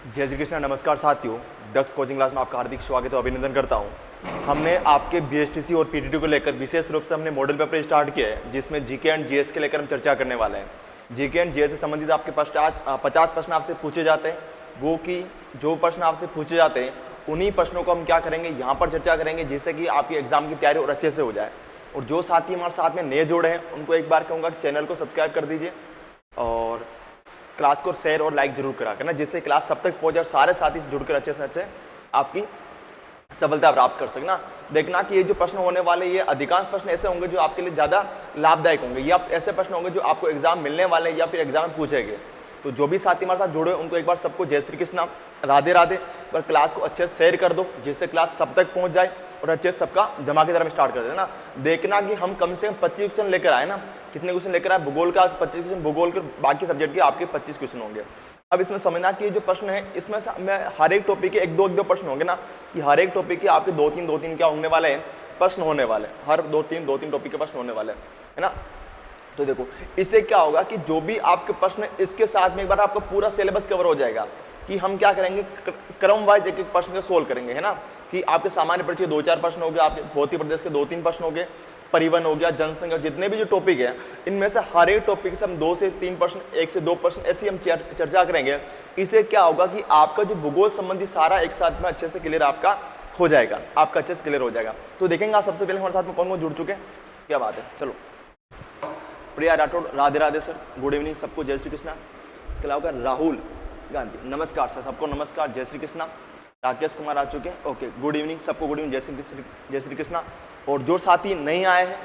जय श्री कृष्ण। नमस्कार साथियों, दक्ष कोचिंग क्लास में आपका हार्दिक स्वागत और अभिनंदन करता हूं। हमने आपके बीएसटीसी और पीटीटी को लेकर विशेष रूप से हमने मॉडल पेपर स्टार्ट किया है, जिसमें जीके एंड जीएस के लेकर हम चर्चा करने वाले हैं। जीके एंड जीएस से संबंधित आपके 50 प्रश्न आपसे पूछे जाते हैं। वो कि जो प्रश्न आपसे पूछे जाते हैं उन्हीं प्रश्नों को हम क्या करेंगे, यहाँ पर चर्चा करेंगे, जिससे कि आपकी एग्जाम की तैयारी और अच्छे से हो जाए। और जो साथी हमारे साथ में नए जोड़े हैं उनको एक बार कहूँगा चैनल को सब्सक्राइब कर दीजिए और क्लास को शेयर और लाइक जरूर करा करना, जिससे क्लास सब तक पहुंचे और सारे साथी से जुड़कर अच्छे से अच्छे आपकी सफलता प्राप्त कर सकना। देखना कि ये जो प्रश्न होने वाले, ये अधिकांश प्रश्न ऐसे होंगे जो आपके लिए ज़्यादा लाभदायक होंगे, या ऐसे प्रश्न होंगे जो आपको एग्जाम मिलने वाले हैं या फिर एग्जाम में पूछेंगे। तो जो भी साथी हमारे साथ जुड़े उनको एक बार सबको जय श्री कृष्ण, राधे राधे। और क्लास को अच्छे से शेयर कर दो, जिससे क्लास सब तक पहुँच जाए और अच्छे से सबका धमाकेदार में स्टार्ट कर देना। देखना कि हम कम से कम 25 क्वेश्चन लेकर आए ना। कितने क्वेश्चन लेकर आए? भूगोल का 25 क्वेश्चन, भूगोल के बाकी सब्जेक्ट के आपके 25 क्वेश्चन होंगे। अब इसमें समझना कि जो प्रश्न है इसमें मैं हर एक टॉपिक के एक दो प्रश्न होंगे ना, कि हर एक टॉपिक के आपके दो तीन क्या होने वाले हैं, प्रश्न होने वाले हैं। हर दो तीन टॉपिक के प्रश्न होने वाले हैं, है ना। तो देखो, इससे क्या होगा कि जो भी आपके प्रश्न, इसके साथ में एक बार आपका पूरा सिलेबस कवर हो जाएगा। कि हम क्या करेंगे, क्रम वाइज एक एक प्रश्न का सोल्व करेंगे, है ना। कि आपके सामान्य परिचय 2-4 प्रश्न हो गए, आपके भौतिक प्रदेश के 2-3 प्रश्न हो गए, परिवहन हो गया, जनसंख्या, जितने भी जो टॉपिक है इनमें से हर एक टॉपिक से हम 2 से 3 प्रश्न, 1 से 2 प्रश्न ऐसी हम चर्चा करेंगे। इससे क्या होगा कि आपका जो भूगोल संबंधी सारा एक साथ में अच्छे से क्लियर आपका हो जाएगा, आपका अच्छे से क्लियर हो जाएगा। तो देखेंगे आप सबसे पहले हमारे साथ में कौन कौन जुड़ चुके हैं, क्या बात है। चलो, Priya Rathore, Radhe Radhe sir, good evening सबको, जय श्री कृष्णा। इसके अलावा राहुल गांधी, नमस्कार सर, सबको नमस्कार, जय श्री कृष्णा। राकेश कुमार आ चुके हैं, ओके, गुड इवनिंग सबको, गुड इवनिंग, जय श्री कृष्णा। और जो साथी नहीं आए हैं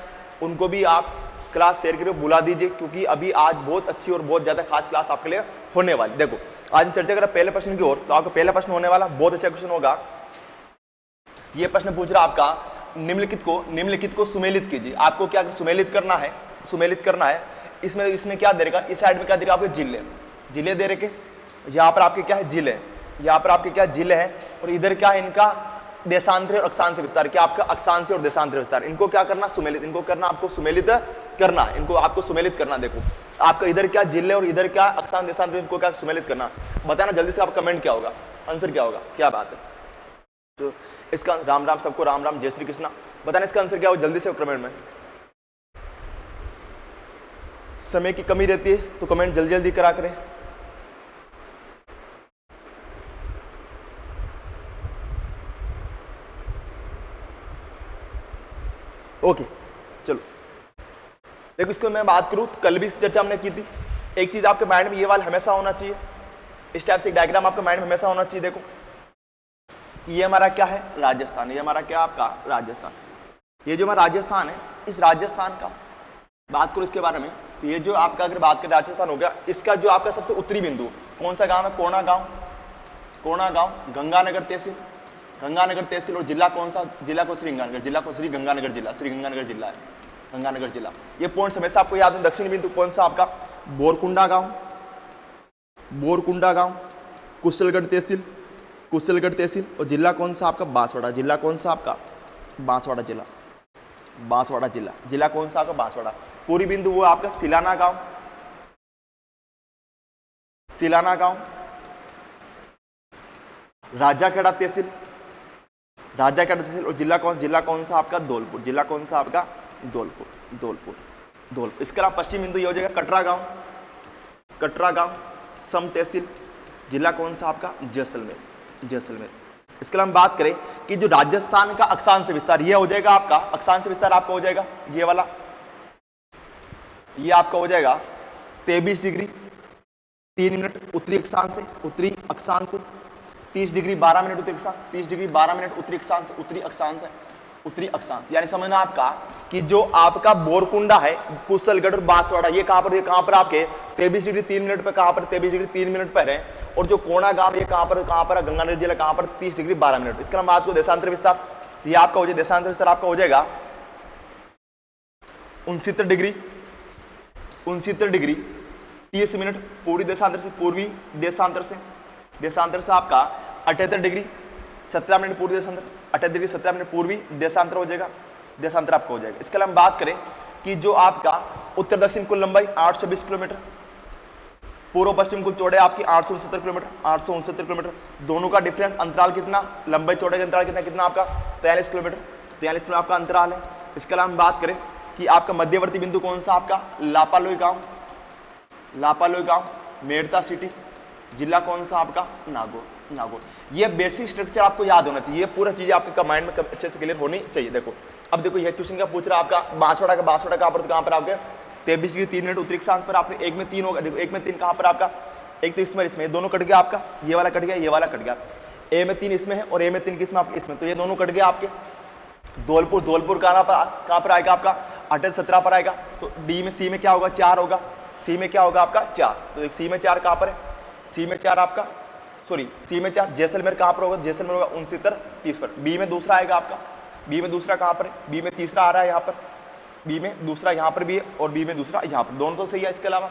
उनको भी आप क्लास शेयर करके बुला दीजिए, क्योंकि अभी आज बहुत अच्छी और बहुत ज़्यादा खास क्लास आपके लिए होने वाली। देखो, आज हम चर्चा करें पहले प्रश्न की ओर। तो आपका पहला प्रश्न होने वाला बहुत अच्छा क्वेश्चन होगा। ये प्रश्न पूछ रहा आपका, निम्नलिखित को सुमेलित कीजिए। आपको क्या सुमेलित करना है, सुमेलित करना है। इसमें क्या दे रखा, इस साइड में क्या दे रखा आपके जिले दे रखे। यहाँ पर आपके क्या है, जिले, यहाँ पर आपके क्या जिले हैं, और इधर क्या है इनका देशांतर और अक्षांश विस्तार। क्या आपका अक्षांश और देशांतर विस्तार, इनको क्या करना, सुमेलित, इनको करना, आपको सुमेलित करना, इनको आपको सुमेलित करना। देखो, आपका इधर क्या जिले और इधर क्या अक्षांश देशांतर, इनको क्या सुमेलित करना। बताना जल्दी से, आपका कमेंट क्या होगा, आंसर क्या होगा, क्या बात है। तो इसका राम राम सबको, राम राम, जय श्री कृष्णा। बताना इसका आंसर क्या होगा जल्दी से कमेंट में। समय की कमी रहती है तो कमेंट जल्दी जल्दी करा करें। ओके, चलो देखो, इसको मैं बात करूं तो कल भी चर्चा हमने की थी। एक चीज आपके माइंड में ये वाला हमेशा होना चाहिए, इस टाइप से एक डायग्राम आपके माइंड में हमेशा होना चाहिए। देखो, ये हमारा क्या है, राजस्थान। ये हमारा क्या, आपका राजस्थान। ये जो हमारा राजस्थान है, इस राजस्थान का बात करो इसके बारे में, तो ये जो आपका अगर बात करें राजस्थान हो गया, इसका जो आपका सबसे उत्तरी बिंदु कौन सा गांव है, कोणा गांव, गंगानगर तहसील, गंगानगर तहसील। और जिला कौन सा, जिला को श्री गंगानगर, जिला को श्री गंगानगर जिला, श्री गंगानगर जिला है, गंगानगर जिला। ये पॉइंट हमेशा आपको याद है। दक्षिणी बिंदु कौन सा आपका, बोरकुंडा गांव, कुशलगढ़ तहसील। और जिला कौन सा आपका, बांसवाड़ा, जिला कौन सा आपका, बांसवाड़ा जिला, जिला कौन सा आपका, बांसवाड़ा। पूरी बिंदु वो आपका सिलाना गांव, राजाखेड़ा तहसील। और जिला कौन सा आपका, धौलपुर, जिला कौन सा आपका, धौलपुर। इसके अलावा पश्चिम बिंदु ये हो जाएगा कटरा गांव, सम तहसील। जिला कौन सा आपका, जैसलमेर। इसके अलावा हम बात करें कि जो राजस्थान का अक्षांश विस्तार, ये हो जाएगा आपका, अक्षांश विस्तार आपका हो जाएगा ये वाला, ये आपका हो जाएगा 23 डिग्री 3 मिनट उत्तरी अक्षांश से, 30 डिग्री 12 मिनट उत्तरी अक्षांश, 30 डिग्री 12 मिनट उत्तरी अक्षांश। यानी समझना आपका कि जो आपका बोरकुंडा है, कुशलगढ़ और बांसवाड़ा, ये कहां पर आपके 23 डिग्री 3 मिनट पर, कहां पर 23 डिग्री 3 मिनट पर है। और जो कोणा गांव, ये कहां पर गंगानगर जिला, कहां पर 30 डिग्री 12 मिनट। इसका नाम आपको देशांतर विस्तार, तो ये आपका हो जाएगा देशांतर विस्तार, आपका हो जाएगा 69 डिग्री 30 मिनट पूर्वी देशांतर से आपका 78 डिग्री 17 मिनट पूर्वी देशांतर, 78 डिग्री 17 मिनट पूर्वी देशांतर हो जाएगा, देशांतर आपका हो जाएगा। इसके अलावा हम बात करें कि जो आपका उत्तर दक्षिण कुल लंबाई 820 किलोमीटर, पूर्व पश्चिम कुल चौड़ाई आपकी 869 किलोमीटर, 869 किलोमीटर। दोनों का डिफरेंस अंतराल कितना, लंबाई चौड़ाई का अंतराल कितना, कितना आपका 43 किलोमीटर, 43 किलोमीटर आपका अंतराल है। इसके अलावा हम बात करें कि आपका मध्यवर्ती बिंदु कौन सा, आपका लापालोई गांव, लापालोई गांव, मेड़ता सिटी, जिला कौन सा आपका नागौर, नागौर। ये बेसिक स्ट्रक्चर आपको याद होना चाहिए, ये पूरा चीजें आपके माइंड में अच्छे से क्लियर होनी चाहिए। देखो अब देखो ये क्वेश्चन का पूछ रहा है आपका बांसवाड़ा का, बांसवाड़ा कहाँ पर, कहाँ पर आपके 23 डिग्री 3 मिनट उत्तरी अक्षांश पर, आपने एक में 3 होगा, देखो एक में 3 कहाँ पर आपका, एक तो इसमें, इसमें दोनों कट गया आपका, ये वाला कट गया, ये वाला कट गया, ए में 3 इसमें है और ए में 3 किसमें आपके इसमें, तो ये दोनों कट गया आपके। धौलपुर, धौलपुर कहाँ पर आएगा आपका 8-17 पर आएगा। तो डी में, सी में क्या होगा 4 होगा, सी में क्या होगा आपका 4, तो देख सी में 4 कहाँ पर है, सी में 4 आपका, सॉरी सी में 4 जैसलमेर कहाँ पर होगा, जैसलमेर होगा 69-30 पर। बी में दूसरा आएगा आपका, बी में दूसरा कहाँ पर है, बी में तीसरा आ रहा है यहाँ पर, बी में दूसरा यहाँ पर भी है और बी में दूसरा यहाँ पर, दोनों तो सही है। इसके अलावा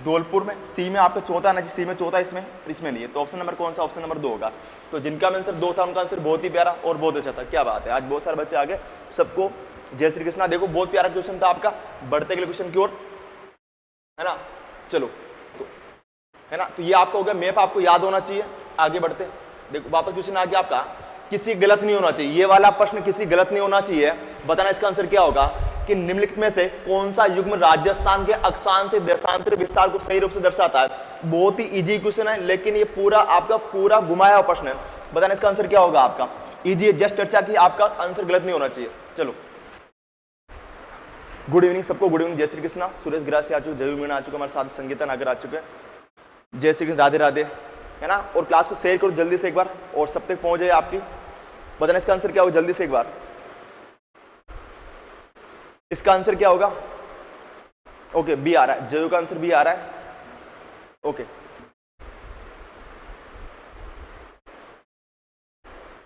धौलपुर में सी में आपका चौथा ना, सी में चौथा इसमें, इसमें नहीं है, तो ऑप्शन नंबर कौन सा, ऑप्शन नंबर 2 होगा। तो जिनका आंसर 2 था उनका आंसर बहुत ही प्यारा और बहुत अच्छा था। क्या बात है, आज बहुत सारे बच्चे आ गए, सबको जय श्री कृष्णा। देखो बहुत प्यारा क्वेश्चन था आपका, बढ़ते अगले क्वेश्चन की ओर, है ना। चलो तो है ना, तो ये आपका हो गया मैप, आपको याद होना चाहिए। आगे बढ़ते देखो वापस क्वेश्चन आ गया आपका, किसी गलत नहीं होना चाहिए, ये वाला प्रश्न किसी गलत नहीं होना चाहिए। बताना इसका आंसर क्या होगा कि निम्नलिखित में से कौन सा युग्म राजस्थान के अक्षांश से देशांतर विस्तार को सही रूप से दर्शाता है। बहुत ही इजी क्वेश्चन है, लेकिन ये पूरा आपका पूरा घुमाया हुआ प्रश्न है। बताना इसका आंसर क्या होगा आपका, इजी जस्ट चर्चा की, आपका आंसर गलत नहीं होना चाहिए। चलो गुड इवनिंग सबको, गुड इवनिंग, जय श्री कृष्णा। सुरेश गिरासी आ चुके, जय मीना आ चुके, हमारे साथ संगीता नागर आ चुके हैं। जय श्री कृष्ण, राधे राधे, है ना। और क्लास को शेयर करो जल्दी से एक बार और सब तक पहुंच जाए आपकी। बताना इसका आंसर क्या होगा जल्दी से एक बार, इसका आंसर क्या होगा। ओके बी आ रहा है, जयू का आंसर बी आ रहा है। ओके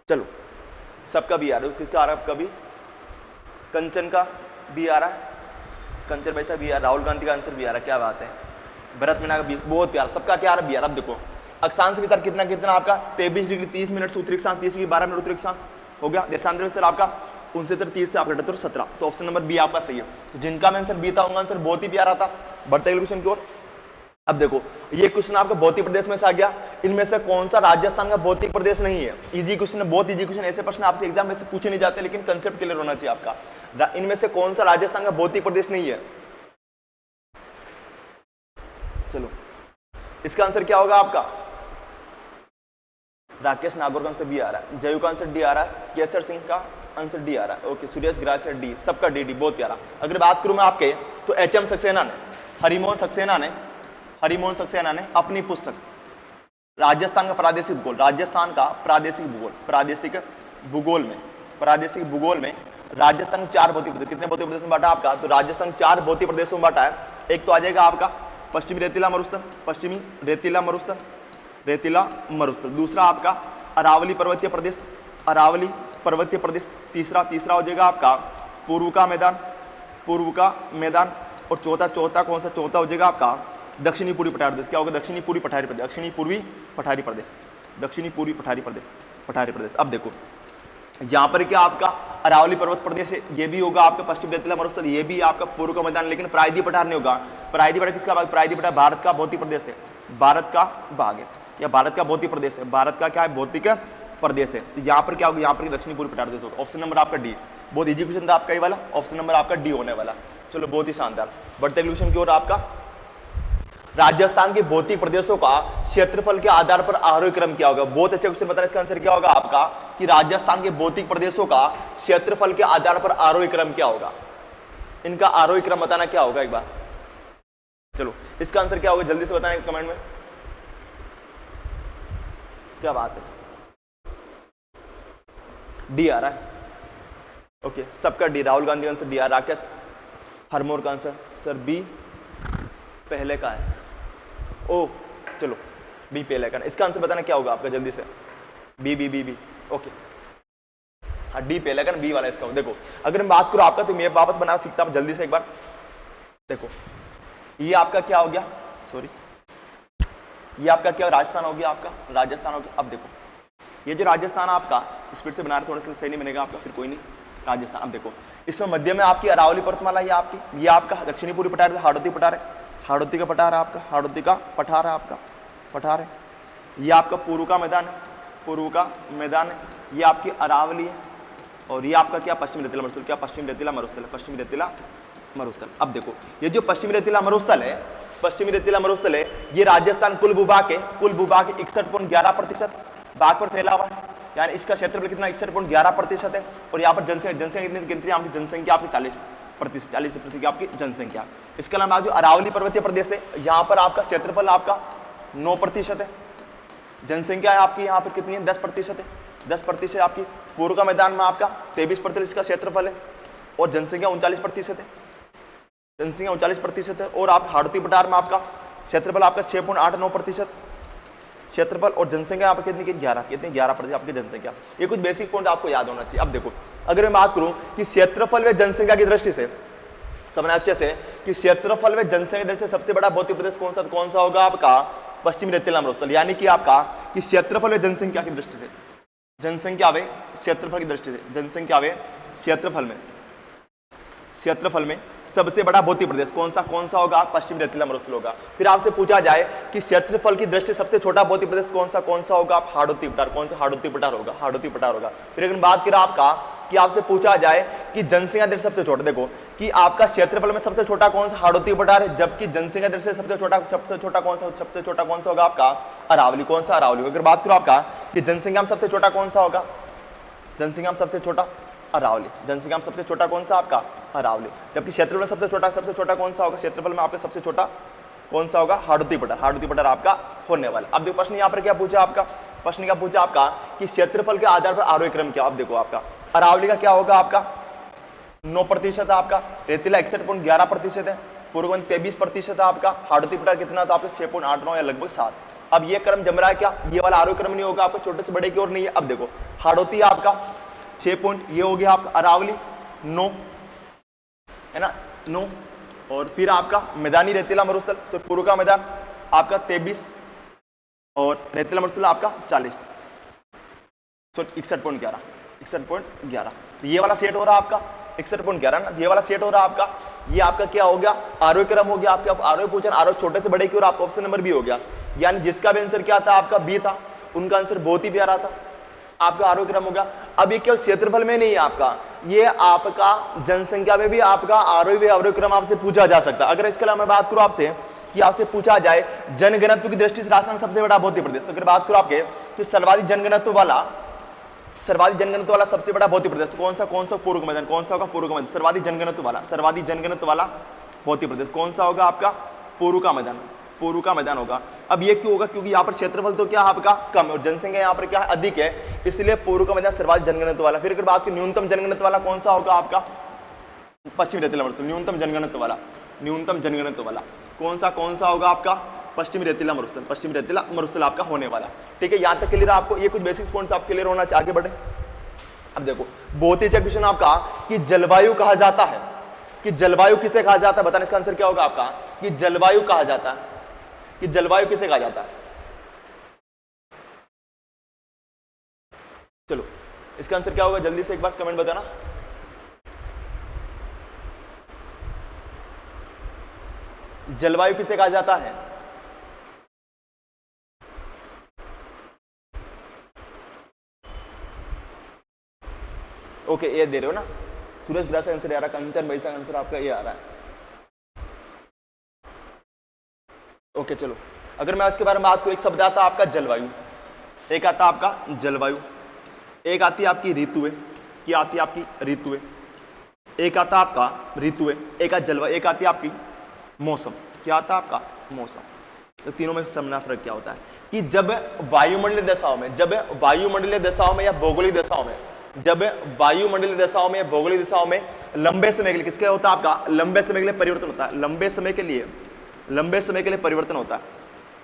चलो सबका बी आ रहा है, किसका आ रहा है आपका भी, कंचन का बी आ रहा है, कंचन वैसा भी आ रहा है, राहुल गांधी का आंसर भी आ रहा है। क्या बात है, भरत मीना का भी बहुत प्यारा, सबका क्या आ रहा है बी आ रहा है। अब देखो अक्षांश विस्तार कितना कितना आपका 23 डिग्री 30 मिनट से उत्तरी अक्षांश, 30 डिग्री 12 मिनट उत्तरी अक्षांश हो गया। देशांतर विस्तार आपका 69-30 से आपका 78-17, तो ऑप्शन नंबर बी आपका सही है। तो जिनका आंसर बी था उनका आंसर बहुत ही प्यारा था। बढ़ते अगले क्वेश्चन की ओर। अब देखो ये क्वेश्चन आपका भौतिक प्रदेश में से आ गया, इनमें से कौन सा राजस्थान का भौतिक प्रदेश नहीं है। इजी क्वेश्चन है, बहुत इजी क्वेश्चन, ऐसे प्रश्न आपसे एग्जाम में से पूछे नहीं जाते, लेकिन कंसेप्ट क्लियर होना चाहिए आपका। इनमें से कौन सा राजस्थान का भौतिक प्रदेश नहीं है। चलो इसका आंसर क्या होगा आपका, राकेश नागौर का आंसर बी आ रहा है, जयू का आंसर डी आ रहा है, केसर सिंह का आंसर डी आ रहा है। ओके सुरेश ग्रासिया डी, सबका डी डी, बहुत प्यारा। अगर बात करूं मैं आपके, तो एचएम सक्सेना ने, हरिमोहन सक्सेना ने अपनी पुस्तक राजस्थान का प्रादेशिक भूगोल, राजस्थान का प्रादेशिक भूगोल, प्रादेशिक भूगोल में राजस्थान 4 भौतिक प्रदेश, कितने भौतिक प्रदेश में बांटा आपका, तो राजस्थान 4 भौतिक प्रदेशों में बांटा है। एक तो आ जाएगा आपका पश्चिमी रेतीला मरुस्थल, पश्चिमी रेतीला मरुस्थल। दूसरा आपका अरावली पर्वतीय प्रदेश, तीसरा हो जाएगा आपका पूर्व का मैदान, और चौथा कौन सा, चौथा हो जाएगा आपका दक्षिणी पूर्वी पठारी प्रदेश। क्या होगा, दक्षिणी पूर्वी पठारी प्रदेश। अब देखो यहाँ पर क्या आपका अरावली पर्वत प्रदेश है, ये भी होगा आपका पश्चिम रेतीला मरुस्थल, ये भी आपका पूर्व का मैदान, लेकिन प्रायद्वीप पठार नहीं होगा। प्रायद्वीप पठार किसका भाग, प्रायद्वीप पठार भारत का भौतिक प्रदेश है, भारत का भाग है, या भारत का भौतिक प्रदेश है, भारत का क्या है भौतिक प्रदेश है। तो यहाँ पर क्या होगा, यहाँ पर दक्षिणी पूर्वी पठार प्रदेश होगा। ऑप्शन नंबर आपका डी, बहुत इजी क्वेश्चन था आपका ये वाला, ऑप्शन नंबर आपका डी होने वाला। चलो बहुत ही शानदार। बढ़ते क्वेश्चन की ओर। आपका राजस्थान के भौतिक प्रदेशों का क्षेत्रफल के आधार पर आरोही क्रम क्या होगा। बहुत अच्छा क्वेश्चन, बताना इसका आंसर क्या होगा आपका, कि राजस्थान के भौतिक प्रदेशों का क्षेत्रफल के आधार पर आरोही क्रम क्या होगा। इनका आरोही क्रम बताना क्या होगा एक बार। चलो इसका आंसर क्या होगा जल्दी से बताएं कमेंट में। क्या बात है, डी आ रहा है। ओके सबका डी, राहुल गांधी का आंसर डी आ, राकेश हरमोर का आंसर सर बी पहले का है। ओ चलो बी पहले का, इसका आंसर बताना क्या होगा आपका जल्दी से, बी। ओके हाँ डी पहले का, बी वाला इसका। देखो अगर मैं बात करूं आपका, तो मैं वापस बना सीखता हूं जल्दी से एक बार। देखो ये आपका क्या हो गया, सॉरी ये आपका क्या राजस्थान हो गया, आपका राजस्थान हो गया। अब देखो ये जो राजस्थान आपका स्पीड से बना रहे, थोड़ा सा सही नहीं बनेगा आपका, फिर कोई नहीं। राजस्थान अब देखो इसमें मध्य में आपकी अरावली पर्वतमाला, ये आपकी, ये आपका दक्षिणी पूर्वी पठार, हाड़ौती पठार है, हाड़ौती का पठार है आपका, हाड़ौती का पठार है आपका, पठार है। ये आपका पूर्व का मैदान है, पूर्व का मैदान है। ये आपकी अरावली है और ये आपका क्या पश्चिमी रेतीला मरुस्थल, क्या पश्चिमी रेतीला मरुस्थल है, पश्चिमी रेतीला मरुस्थल। अब देखो ये जो पश्चिमी रेतीला मरुस्थल है, पश्चिमी रेतीला मरुस्थल है, ये राजस्थान कुल भूभाग है, कुल भूभाग 61.11% भाग पर फैला हुआ है, यानी इसका क्षेत्रफल कितना 61.11% है। और यहाँ पर जनसंख्या कितनी गिनती है आपकी, जनसंख्या आपकी 40%, 40% की आपकी जनसंख्या। इसके अलावा जो अरावली पर्वतीय प्रदेश है, यहाँ पर आपका क्षेत्रफल आपका 9% है, जनसंख्या है आपकी यहाँ पर कितनी है 10% है, 10% आपकी। पूर्व का मैदान में आपका 23% इसका क्षेत्रफल है और जनसंख्या 39% है, जनसंख्या 39% है। और आप हाड़ौती पठार में आपका क्षेत्रफल आपका 6.89% क्षेत्रफल और जनसंख्या यहाँ पर कितनी 11% आपकी जनसंख्या। ये कुछ बेसिक पॉइंट आपको याद होना चाहिए। अब देखो अगर मैं बात करूं कि क्षेत्रफल व जनसंख्या की दृष्टि से समझना अच्छे से कि क्षेत्रफल व जनसंख्या की दृष्टि से सबसे बड़ा भौतिक प्रदेश कौन सा होगा आपका, पश्चिमी रेतीला मरुस्थल। यानी कि आपका कि क्षेत्रफल व जनसंख्या की दृष्टि से, जनसंख्या वे क्षेत्रफल की दृष्टि से, जनसंख्या वे क्षेत्रफल में सबसे बड़ा भौतिक प्रदेश कौन सा होगा, पश्चिमी रेतीला मरुस्थल होगा। फिर आपसे पूछा जाए कि क्षेत्रफल की दृष्टि सबसे छोटा भौतिक प्रदेश कौन सा होगा, आप हाड़ौती पठार, हाड़ौती पठार होगा, हाड़ौती पठार होगा। फिर अगर बात करें आपका कि आपसे पूछा जाए कि जनसंख्या दृष्टि सबसे छोटा, देखो कि आपका क्षेत्रफल में सबसे छोटा कौन सा, हाड़ौती पठार है, जबकि जनसंख्या दृष्टि से सबसे छोटा कौन सा होगा आपका, अरावली। कौन सा, अरावली। अगर बात करो आपका कि जनसंख्या में सबसे छोटा कौन सा होगा, जनसंख्या में सबसे छोटा अरावली, जनसंख्या में सबसे छोटा कौन सा आपका, अरावली। जबकि क्षेत्रफल में सबसे छोटा कौन सा होगा, क्षेत्रफल में आपका सबसे छोटा कौन सा होगा, हाड़ौती पठार, हाड़ौती पठार आपका होने वाला। अब देखो प्रश्न यहाँ पर क्या पूछा आपका, प्रश्न क्या पूछा आपका कि क्षेत्रफल के आधार पर आरोही क्रम क्या। अब देखो आपका अरावली का क्या होगा आपका 9% है आपका, रेतीला 61.11% है, पूर्व 23% है आपका, हाड़ौती पठार कितना था आपका 6.89 या लगभग 7। अब ये क्रम जम रहा है क्या, ये वाला आरोही क्रम नहीं होगा आपका, छोटे से बड़े की ओर नहीं है। अब देखो हाड़ौती आपका 6 पॉइंट, ये हो गया आपका अरावली 9 है ना, 9। और फिर आपका मैदानी रेतीला मरुस्थल, पूर्व का मैदान आपका 23 और रेतीला मरुस्थल आपका 40, 61.11। तो ये वाला सेट हो रहा है आपका 61.11 ना, ये वाला सेट हो रहा है आपका। ये आपका क्या हो गया, आरोही क्रम हो गया आपके। आरोही पूछा, आरोही छोटे से बड़े की ओर आपका ऑप्शन नंबर बी हो गया, यानी जिसका भी आंसर क्या था आपका बी था, उनका आंसर बहुत ही प्यारा था, आपका आरोही क्रम होगा। अब ये केवल क्षेत्रफल में नहीं है आपका, ये आपका जनसंख्या में भी आपका आरोही व अवरोही क्रम आपसे पूछा जा सकता है। अगर इसके अलावा मैं बात करूं आपसे कि आपसे पूछा जाए जनघनत्व की दृष्टि से राजस्थान सबसे बड़ा भौतिक प्रदेश, तो अगर बात करूं आपके कि सर्वाधिक जनघनत्व वाला सबसे बड़ा भौतिक प्रदेश तो कौन सा पूर्व मैदान, कौन सा होगा पूर्व का मैदान। सर्वाधिक जनघनत्व वाला भौतिक प्रदेश कौन सा होगा आपका, पूर्व का मैदान, पूर्व का मैदान होगा। अब ये क्यों होगा, क्योंकि यहाँ पर क्षेत्रफल तो क्या आपका कम है और जनसंख्या यहाँ पर क्या है अधिक है, इसलिए पूर्व का मैदान सर्वाधिक जनघनत्व वाला। फिर अगर बात की न्यूनतम जनघनत्व वाला कौन सा होगा आपका, पश्चिमी रेतीला मरुस्थल। न्यूनतम जनघनत्व वाला कौन सा होगा आपका, पश्चिमी रेतीला मरुस्थल आपका होने वाला। ठीक है, यहाँ तक क्लियर आपको, ये कुछ बेसिक्स पॉइंट्स आप क्लियर होना चाहिए। आगे बढ़े। अब देखो बहुत ही अच्छा क्वेश्चन आपका कि जलवायु कहा जाता है, कि जलवायु किसे कहा जाता है, बताना इसका आंसर क्या होगा आपका, कि जलवायु कहा जाता है, कि जलवायु किसे कहा जाता है। चलो इसका आंसर क्या होगा, जल्दी से एक बार कमेंट बताना। जलवायु किसे कहा जाता है, ओके ये दे रहे हो ना, सूरज ग्रास आंसर आ रहा है, कंचन भाई का आंसर आपका ये आ रहा है। ओके चलो, अगर मैं इसके बारे में बात करूं, एक शब्द आता है आपका जलवायु, एक आता है आपका जलवायु, एक आती है आपकी ऋतुएं, क्या आती है आपकी ऋतुएं, एक आता है आपका ऋतुएं, एक आता जलवायु, एक आती है आपकी मौसम, क्या आता है आपका मौसम। तो तीनों में समझना फर्क क्या होता है कि जब वायुमंडलीय दशाओं में, या भौगोलिक दशाओं में, लंबे समय के लिए किसके होता है आपका, लंबे समय के लिए परिवर्तन होता है, लंबे समय के लिए परिवर्तन होता है,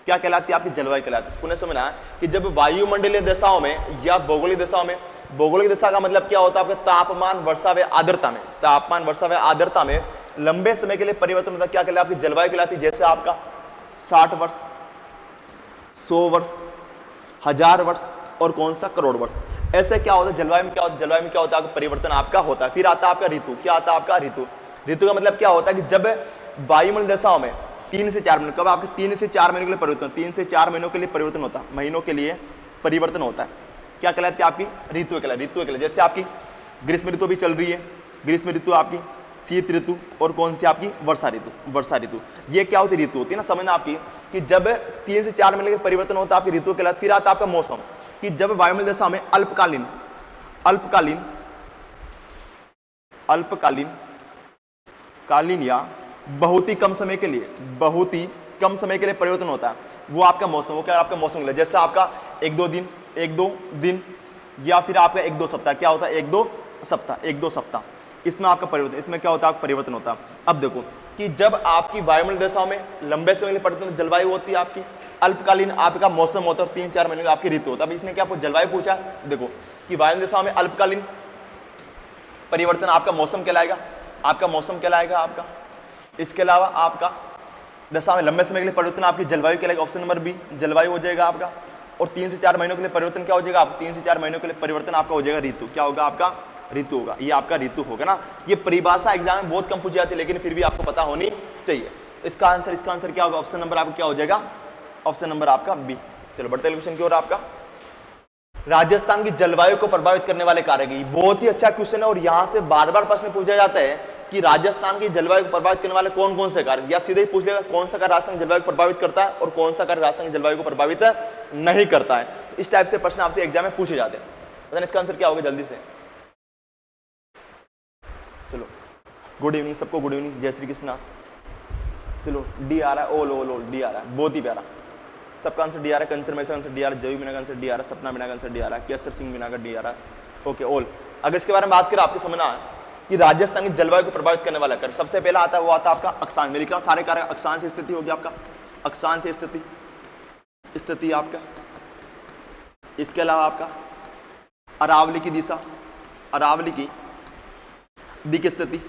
क्या कहलाती है आपकी जलवायु कहलाती है। पुनः समझना कि जब वायुमंडलीय दशाओं में या भौगोलिक दशाओं में, भौगोलिक दशा का मतलब क्या होता है आपका तापमान, वर्षा व आर्द्रता में लंबे समय के लिए परिवर्तन होता है, क्या कहलाती है आपकी जलवायु कहलाती है। जैसे आपका 60 वर्ष, 100 वर्ष, 1000 वर्ष और कौन सा करोड़ वर्ष, ऐसे क्या होता है जलवायु में, क्या होता है परिवर्तन आपका होता है। फिर आता है आपका ऋतु, क्या आता है आपका ऋतु। ऋतु का मतलब क्या होता है कि जब वायुमंडलीय दशाओं में 3 से 4 महीने, कब आपके 3 से 4 महीनों के लिए परिवर्तन, 3 से 4 महीनों के लिए परिवर्तन होता है, महीनों के लिए परिवर्तन होता है, क्या कहलाती है आपकी ऋतु कहलाती, ऋतु कहलाती। जैसे आपकी ग्रीष्म ऋतु भी चल रही है, ग्रीष्म ऋतु आपकी, शीत ऋतु और कौन सी आपकी वर्षा ऋतु, वर्षा ऋतु। ये क्या होती है ऋतु होती है ना, समझना आपकी कि जब 3 से 4 महीने के परिवर्तन होता है आपकी ऋतु के कहलाती। फिर आता आपका मौसम, कि जब वायुमंडल दशा में अल्पकालीन अल्पकालीन अल्पकालीन कालीन या बहुत ही कम समय के लिए, बहुत ही कम समय के लिए परिवर्तन होता है, वो आपका मौसम, वो क्या आपका मौसम कहलाता है। जैसे आपका 1-2 दिन या फिर आपका 1-2 सप्ताह, क्या होता है 1-2 सप्ताह, इसमें आपका परिवर्तन, इसमें क्या होता है परिवर्तन होता है। अब देखो कि जब आपकी वायुमंडल दशाओं में लंबे समय के लिए परिवर्तन, जलवायु होती है आपकी, अल्पकालीन आपका मौसम होता है और 3-4 महीने का आपकी ऋतु होता है। अब इसने क्या जलवायु पूछा, देखो कि वायुमंडल दशाओं में अल्पकालीन परिवर्तन आपका मौसम कहलाएगा, आपका मौसम कहलाएगा आपका। इसके अलावा आपका दशा में लंबे समय के लिए परिवर्तन आपकी जलवायु कहलाएगा, ऑप्शन नंबर बी जलवायु हो जाएगा आपका। और 3 से 4 महीनों के लिए परिवर्तन क्या हो जाएगा, आप 3 से 4 महीनों के लिए परिवर्तन आपका हो जाएगा ऋतु, क्या होगा आपका ऋतु होगा, ये आपका ऋतु होगा ना। ये परिभाषा एग्जाम में बहुत कम पूछी जाती है, लेकिन फिर भी आपको पता होनी चाहिए। इसका आंसर क्या होगा, ऑप्शन नंबर आपका क्या हो जाएगा, ऑप्शन नंबर आपका बी। चलो बढ़ते क्वेश्चन की ओर। आपका राजस्थान की जलवायु को प्रभावित करने वाले कारक, बहुत ही अच्छा क्वेश्चन है और यहाँ से बार बार प्रश्न पूछा जाता है कि राजस्थान की जलवायु को प्रभावित करने वाले कौन कौन से कारक, या सीधे ही पूछ लेगा कौन सा कारक राजस्थान की जलवायु को प्रभावित करता है और कौन सा कारक राजस्थान की जलवायु को प्रभावित नहीं करता है। तो इस टाइप से प्रश्न आपसे एग्जाम में पूछे जाते हैं। बताना इसका आंसर क्या होगा जल्दी से। चलो गुड इवनिंग सबको, गुड इवनिंग, जय श्री कृष्णा। चलो डी आ रहा है, ओल ओल ओल डी आ रहा है, बहुत ही प्यारा, सबका आंसर डी आ रहा है। कंचन मैसे आंसर डी आ रहा है, जयू मीना का आंसर डी आ रहा है, सपना मीना का आंसर डी आ रहा है, केसर सिंह मीना का डी आ रहा है। ओके ओल। अगर इसके बारे में बात करें, आपको समझना है कि राजस्थान की जलवायु को प्रभावित करने वाला कारक, सबसे पहला आता है वो आता है आपका अक्षांश, मैं लिख रहा हूँ सारे कारक, अक्षांश स्थिति होगी आपका, अक्षांश स्थिति आपका। इसके अलावा आपका अरावली की दिशा, अरावली की दिक स्थिति।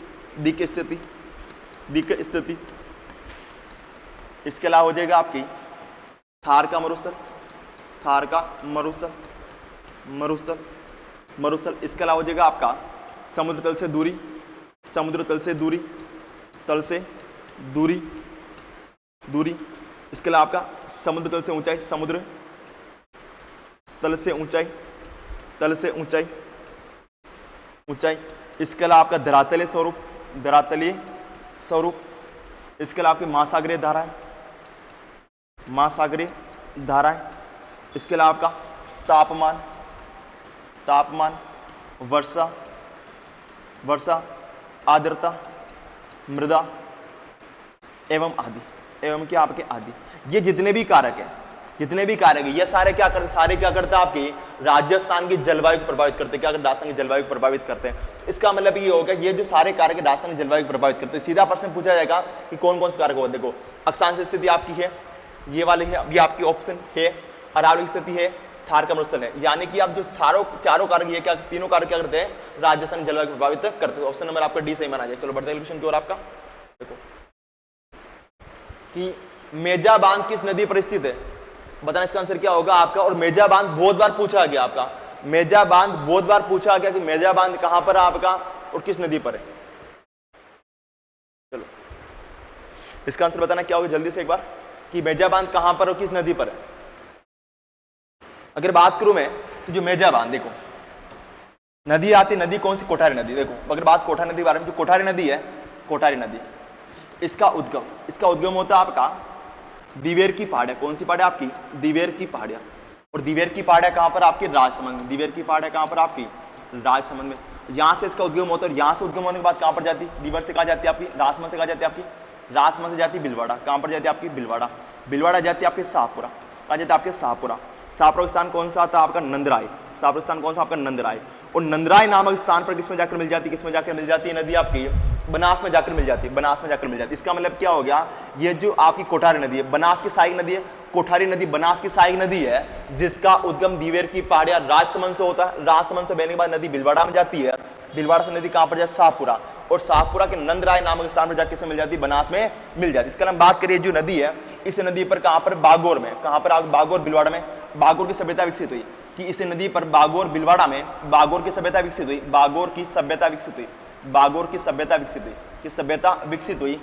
इसके अलावा हो जाएगा आपकी थार का मरुस्थल। इसके अलावा हो जाएगा आपका समुद्र तल से दूरी। इसके अलावा आपका समुद्र तल से ऊंचाई। इसके अलावा आपका धरातलीय स्वरूप। इसके अलावा आपकी महासागरीय धाराएं। इसके अलावा आपका तापमान, वर्षा, आर्द्रता, मृदा एवं क्या आपके आदि। ये जितने भी कारक हैं, ये सारे क्या करते हैं आपकी राजस्थान की जलवायु को प्रभावित करते हैं। क्या करते हैं, राजस्थान की जलवायु को प्रभावित करते हैं। तो इसका मतलब ये होगा, ये जो सारे कारक है राजस्थान की जलवायु को प्रभावित करते हैं। सीधा प्रश्न पूछा जाएगा कि कौन कौन से कारक होते हैं। देखो अक्षांश स्थिति आपकी है, ये वाली है, ये आपकी ऑप्शन है, अरावली स्थिति है, थार का मरुस्थल है। यानी कि आप जो चारों कारक, ये क्या तीनों कारक क्या करते हैं, राजस्थान जलवायु को प्रभावित करते हैं। ऑप्शन नंबर आपका डी सही माना जाए। चलो बढ़ते हैं क्वेश्चन की ओर। आपका देखो कि मेजा बांध किस नदी पर स्थित है, बताना इसका आंसर क्या होगा आपका। और मेजा बांध बहुत बार पूछा गया आपका, मेजा बांध बहुत बार पूछा गया कि मेजा बांध कहां पर है आपका और किस नदी पर है। चलो इसका आंसर बताना क्या होगा जल्दी से एक बार, कि मेजा बांध कहां पर और किस नदी पर है। अगर बात करूं मैं तो जो मेजा बांध, देखो नदी आती, नदी कौन सी, कोठारी नदी। देखो अगर बात कोठारी नदी के बारे में, जो कोठारी नदी है, कोठारी नदी, इसका उद्गम होता है आपका दिवेर की पहाड़ियां। कौन सी पहाड़ियां आपकी, दिवेर की पहाड़ियां। और दिवेर की पहाड़ियां कहां पर आपकी, राजसमंद में। दिवेर की पहाड़ियां कहां पर आपकी, राजसमंद में। यहां से इसका उद्गम होता है और यहां से उद्गम होने के बाद कहां पर जाती, दिवेर से कहा जाती है आपकी, राजसमंद से कहा जाती है आपकी, राजसमंद से जाती है भिलवाड़ा। कहां पर जाती है आपकी, भिलवाड़ा जाती है आपके शाहपुरा। कहा जाता है आपके शाहपुरा का स्थान कौन सा आता है आपका, नंदराय। शाहपुरा का स्थान कौन सा आपका, नंदराय। और नंदराय नामक स्थान पर किसमें जाकर मिल जाती है, नदी आपकी बनास में जाकर मिल जाती है, इसका मतलब क्या हो गया, ये जो आपकी कोठारी नदी है, बनास की सहायक नदी है, कोठारी नदी बनास की सहायक नदी है, जिसका उद्गम दिवेर की पहाड़ियां राजसमंद से होता है। राजसमंद से बहने के बाद नदी भिलवाड़ा में जाती है, भिलवाड़ा से नदी कहां पर जाती है, शाहपुरा। और शाहपुरा के नंदराय नामक स्थान पर जाकर मिल जाती है, बनास में मिल जाती है। इसके अलावा बात करिए जो नदी है, इस नदी पर कहां पर, बागोर में। कहां पर, बागोर भिलवाड़ा में बागोर की सभ्यता विकसित हुई। कि इस नदी पर बागोर भिलवाड़ा में बागोर की सभ्यता विकसित हुई, बागोर की सभ्यता विकसित हुई, किस सभ्यता विकसित हुई,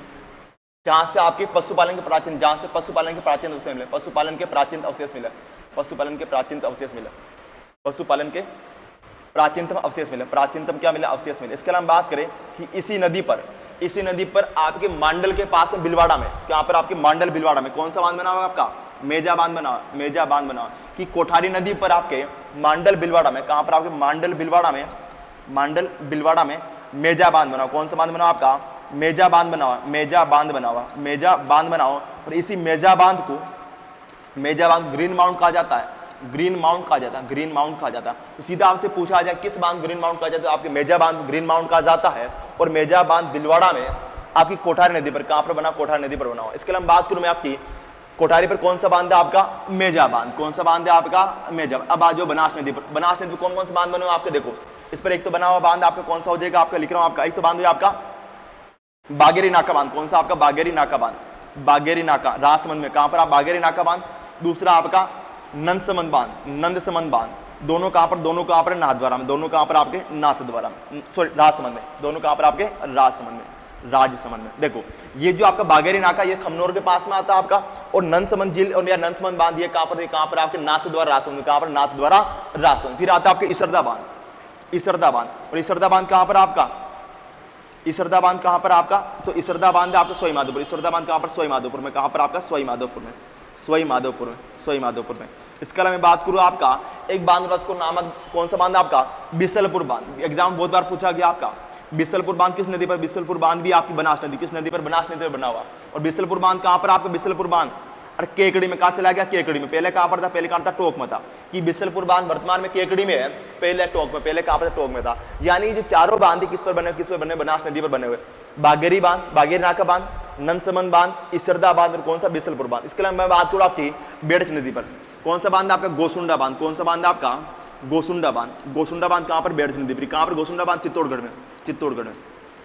जहां से आपके पशुपालन के प्राचीन, जहां से पशुपालन के प्राचीन अवशेष मिले, पशुपालन के प्राचीन अवशेष मिले, पशुपालन के प्राचीन अवशेष मिले, पशुपालन के प्राचीनतम अवशेष मिले, प्राचीनतम क्या मिला, अवशेष मिले। इसके अलावा हम बात करें कि इसी नदी पर आपके मांडल के पास में भिलवाड़ा में, क्या पर आपके मांडल भिलवाड़ा में कौन सा बांध बना हुआ आपका, मेजा बांध बना हुआ, मेजा बांध बना हुआ। कि कोठारी नदी पर आपके मांडल भिलवाड़ा में, कहां पर आपके मांडल भिलवाड़ा में, मांडल भिलवाड़ा में मेजा बांध बना हुआ। कौन सा बांध बना हुआ आपका, मेजा बांध बना हुआ, मेजा बांध बना हुआ, मेजा बांध बना हुआ। और इसी मेजा बांध को, मेजा बांध ग्रीन माउंट कहा जाता है, ग्रीन माउंट कहा जाता है, ग्रीन माउंट कहा जाता है। तो सीधा आपसे पूछा जाए किस बांध ग्रीन माउंट कहा जाता है, आपके मेजा बांध ग्रीन माउंट कहा जाता है। और मेजा बांध भिलवाड़ा में आपकी कोठारी नदी पर, कहां पर बना, कोठारी नदी पर बना हुआ। इसके अलावा बात करूं मैं आपकी कोठारी पर कौन सा बांध है आपका, मेजा बांध। कौन सा बांध है आपका, मेजा। अब आ जाओ बनास नदी पर, बनास नदी पर कौन कौन से बांध बने हुए आपके, देखो इस पर एक तो बना हुआ बांध आपका कौन सा हो जाएगा, आपका लिख रहा हूं आपका, एक तो बांध है आपका बागेरी नाका बांध। कौन सा आपका, बागेरी नाका बांध, बागेरी नाका राजसमंद में, कहां पर आप, बागेरी नाका बांध। दूसरा आपका नंदसमंद बांध, नंदसमंद बांध। दोनों कहां पर, दोनों कहां पर, नाथद्वारा में, दोनों कहां पर आपके नाथद्वारा में, सॉरी राजसमंद में, दोनों कहां पर आपके राजसमंद में, राजसमंद में। देखो ये जो आपका बागेरी नाका ये खमनोर के पास में आता है आपका, और नंदसमंद झील और या नंदसमंद बांध ये कहां पर, कहां पर आपके नाथद्वारा राजसमंद, कहां पर, नाथद्वारा राजसमंद। फिर आता है आपके इसरदा बांध, इसरदा बांध। और इसरदा बांध कहां पर आपका, इसरदा बांध कहां पर आपका, तो इसरदा बांध आपका सवाई माधोपुर, इसरदा बांध कहां पर, सवाई माधोपुर में, कहां पर आपका, सवाई माधोपुर में, सवाई माधोपुर में, सवाई माधोपुर में। इसके अलावा मैं बात करूं आपका एक बांध को नाम, कौन सा बांध आपका, बिसलपुर बांध। एग्जाम बहुत बार पूछा गया आपका, बिसलपुर बांध किस नदी पर, बिसलपुर बांध भी आपकी बनास नदी, किस नदी पर, बनास नदी पर बना हुआ। और बिसलपुर बांध कहां पर आपका, बिसलपुर बांध, अरे केकड़ी में, कहां चला गया, केकड़ी में। पहले कहां पर था, पहले कहां था, टोक में था। कि बिसलपुर बांध वर्तमान में केकड़ी में है, पहले टोक में, पहले कहां पर, टोक में था। यानी जो चारों बांध किस पर बने, किस पर बने, बनास नदी पर बने हुए। बागेरी बांध, बागेरी नाका बांध, नंदसमंद बांध, इसरदा बांध और कौन सा, बिसलपुर बांध। इसके अलावा मैं बात करूं आपकी बेड़च नदी पर, कौन सा बांध आपका, गोसुंडा बांध। कौन सा बांध आपका, गोसुंडा बांध। गोसुंडा बांध कहां पर, बेड़च नदी पर। कहां पर गोसुंडा बांध, चित्तौड़गढ़ में, चित्तौड़गढ़ में,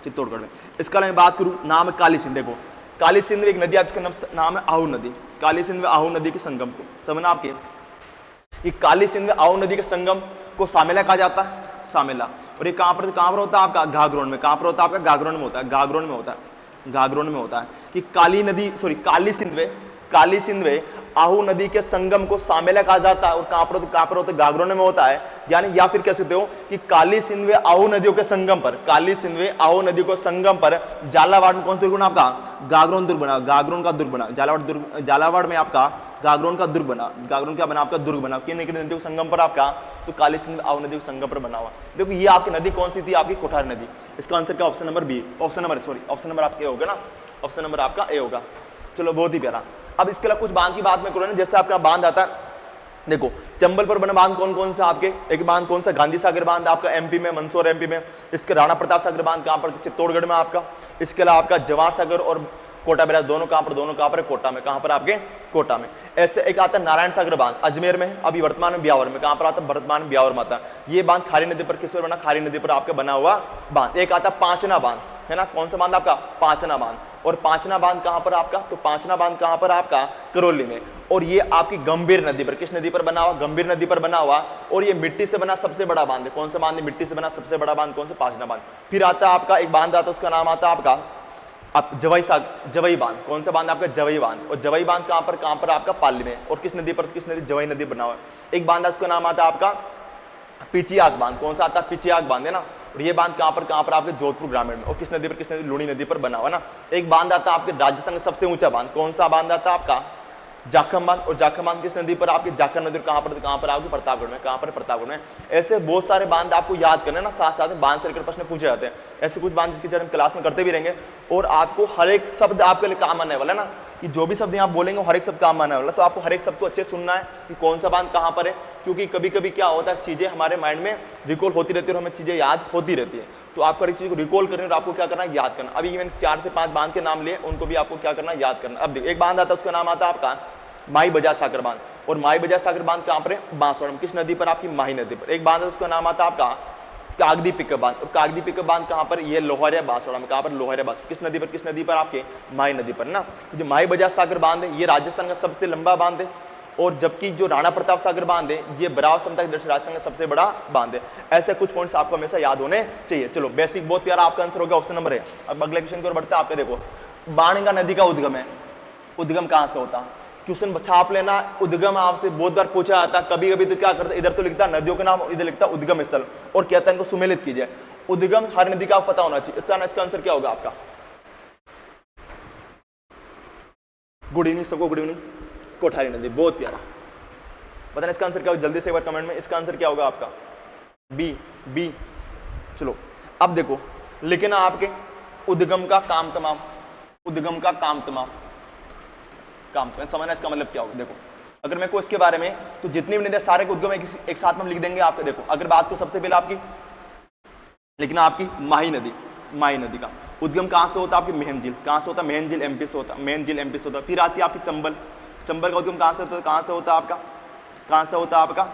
चित्तौड़गढ़ में। इसके अलावा मैं बात करूं नाम है काली सिंध। देखो काली सिंध एक नदी, आपका नाम है आहू नदी। काली सिंध व आहू नदी के संगम को समझना आपके, ये काली सिंध व आहू नदी के संगम को सामेला कहा जाता है, सामेला। और ये कहां पर होता है आपका, घाघरोन में। कहां पर होता है आपका, घाघरोन में होता है, घाघरोन में होता है, घाघरोन में होता है। कि काली नदी, सॉरी काली सिंध व आहू नदी के संगम को सामेला कहा जाता है। और कहां पर होता है, घाघरोन में होता है। यानी या फिर कह सकते हो कि काली सिंध व आहू नदियों के संगम पर, काली सिंध व आहू नदी को संगम पर झालावाड़ में कौन सा दुर्ग बना आपका, घाघरोन दुर्ग बना, घाघरोन का दुर्ग बना। झालावाड़ में आपका घाघरोन का दुर्ग बना, घाघरोन क्या बना आपका, दुर्ग बना। किन नदियों के संगम पर आपका, तो काली सिंध आहू नदी के संगम पर बना हुआ। देखो ये आपकी नदी कौन सी थी, आपकी कोठारी नदी। इसका आंसर क्या, option number B, option number आपका ए होगा ना, ऑप्शन नंबर आपका ए होगा। चलो बहुत ही प्यारा। अब इसके अलावा कुछ बांध की बात मैं करूँ ना, जैसे आपका बांध आता है, देखो चंबल पर बना बांध कौन कौन सा आपके, एक बांध कौन सा, गांधी सागर बांध आपका एमपी में, मंदसौर एमपी में। इसके राणा प्रताप सागर बांध कहां पर, चित्तौड़गढ़ में आपका। इसके अलावा आपका जवाहर सागर और कोटा बैराज दोनों कहां पर, कोटा में। कहां पर आपके, कोटा में। ऐसे एक आता है नारायण सागर बांध, अजमेर में, अभी वर्तमान में ब्यावर में। कहां पर आता है, वर्तमान में ब्यावर में आता है। ये बांध खारी नदी पर, किस पर बना, खारी नदी पर आपका बना हुआ बांध। एक आता पांचना बांध, है ना, कौन सा बांध आपका, पांचना बांध। और पांचना बांध कहां पर आपका, तो पांचना बांध कहां पर आपका, करौली में। और ये आपकी गंभीर नदी पर, किस नदी पर बना हुआ, गंभीर नदी पर बना हुआ। और ये मिट्टी से बना सबसे बड़ा बांध है। कौन सा बांध है, मिट्टी से बना सबसे बड़ा बांध, कौन सा, पांचना बांध। फिर आता है आपका एक बांध आता है, उसका नाम आता है आपका जवई बांध। कौन सा बांध आपका, जवई बांध। और जवई बांध कहां पर आपका, पाली में। और किस नदी पर, किस नदी, जवई नदी बना हुआ है। एक बांध उसका नाम आता है आपका पिचियाक बांध। कौन सा आता है, पिचियाक बांध, है ना। और ये बांध कहां पर आपके जोधपुर ग्रामीण में। और किस नदी पर, किस नदी, लूणी नदी पर बना हुआ ना। एक बांध आता है आपके राजस्थान का सबसे ऊंचा बांध। कौन सा बांध आता है आपका, जाखम बांध। और जाखम बांध किस नदी पर आपकी, जाखम नदी कहां पर आपकी, प्रतापगढ़ में। कहां पर, प्रतापगढ़ में। ऐसे बहुत सारे बांध आपको याद करने ना, साथ साथ में बांध से लेकर प्रश्न पूछे जाते हैं। ऐसे कुछ बांध जिसकी हम क्लास में करते भी रहेंगे। और आपको हर एक शब्द आपके लिए काम आने वाला है ना, कि जो भी शब्द आप बोलेंगे हर एक शब्द काम आने वाला। तो आपको हर एक शब्द को अच्छे सुनना है कि कौन सा बांध कहां पर है। क्योंकि कभी कभी क्या होता है, चीजें हमारे माइंड में रिकॉल होती रहती है और हमें चीजें याद होती रहती है। तो आपको हर एक चीज को रिकॉल करना और आपको क्या करना है, याद करना। अभी मैंने 4 से 5 बांध के नाम लिए, उनको भी आपको क्या करना है, याद करना। अब देखिए एक बांध आता है, उसका नाम आता है आपका माई बजाज सागर बांध। और माई बजाज सागर बांध कहां पर है, बांसवाड़ा में। किस नदी पर, आपकी माही नदी पर। एक बांध है, उसका नाम आता है आपका कागदी पिकअप बांध। और कागदी पिकअप बांध कहां पर, ये लोहारिया बांसवाड़ा में। कहां पर, लोहारिया बांसवाड़ा। किस नदी पर, किस नदी पर आपके, माही नदी पर ना। तो जो माई बजाज सागर बांध है ये राजस्थान का सबसे लंबा बांध है। और जबकि जो राणा प्रताप सागर बांध है ये बराव क्षमता की राजस्थान का सबसे बड़ा बांध है। ऐसे कुछ पॉइंट्स आपको हमेशा याद होने चाहिए। चलो बेसिक बहुत प्यारा आपका आंसर हो गया, ऑप्शन नंबर है। अब अगले क्वेश्चन की ओर बढ़ते हैं। आपके देखो बाणगंगा नदी का उद्गम है, उद्गम कहां से होता? क्वेश्चन छाप लेना, उद्गम आपसे बहुत बार पूछा जाता। कभी कभी तो क्या करता, इधर तो लिखता नदियों के नाम, इधर लिखता उद्गम स्थल और कहता है इनको सुमेलित कीजिए। उद्गम हर नदी का पता होना चाहिए। इसका आंसर क्या होगा आपका? गुड इवनिंग सबको, गुड इवनिंग। कोठारी नदी, बहुत प्यारा। बताना इसका आंसर क्या होगा जल्दी से एक बार कमेंट में। इसका आंसर क्या होगा आपका? बी। चलो अब देखो, लेकिन आपके उद्गम का काम तमाम, उद्गम का काम तमाम, काम तमाम समझना इसका मतलब क्या होगा। देखो अगर मैं को इसके बारे में, तो जितनी भी नदियां सारे के उद्गम एक साथ में हम लिख देंगे आपके। देखो अगर बात तो सबसे पहले आपकी लिखना आपकी माही नदी, माही नदी का उद्गम कहां से होता है? आपकी मेहन झील। कहां से होता है? मेहन झील एमपी से होता है, मेहन झील एमपी से होता है। फिर आती है आपकी चंबल, चंबल का उद्गम कहां से होता है? कहां से होता है आपका? कहां से होता है आपका?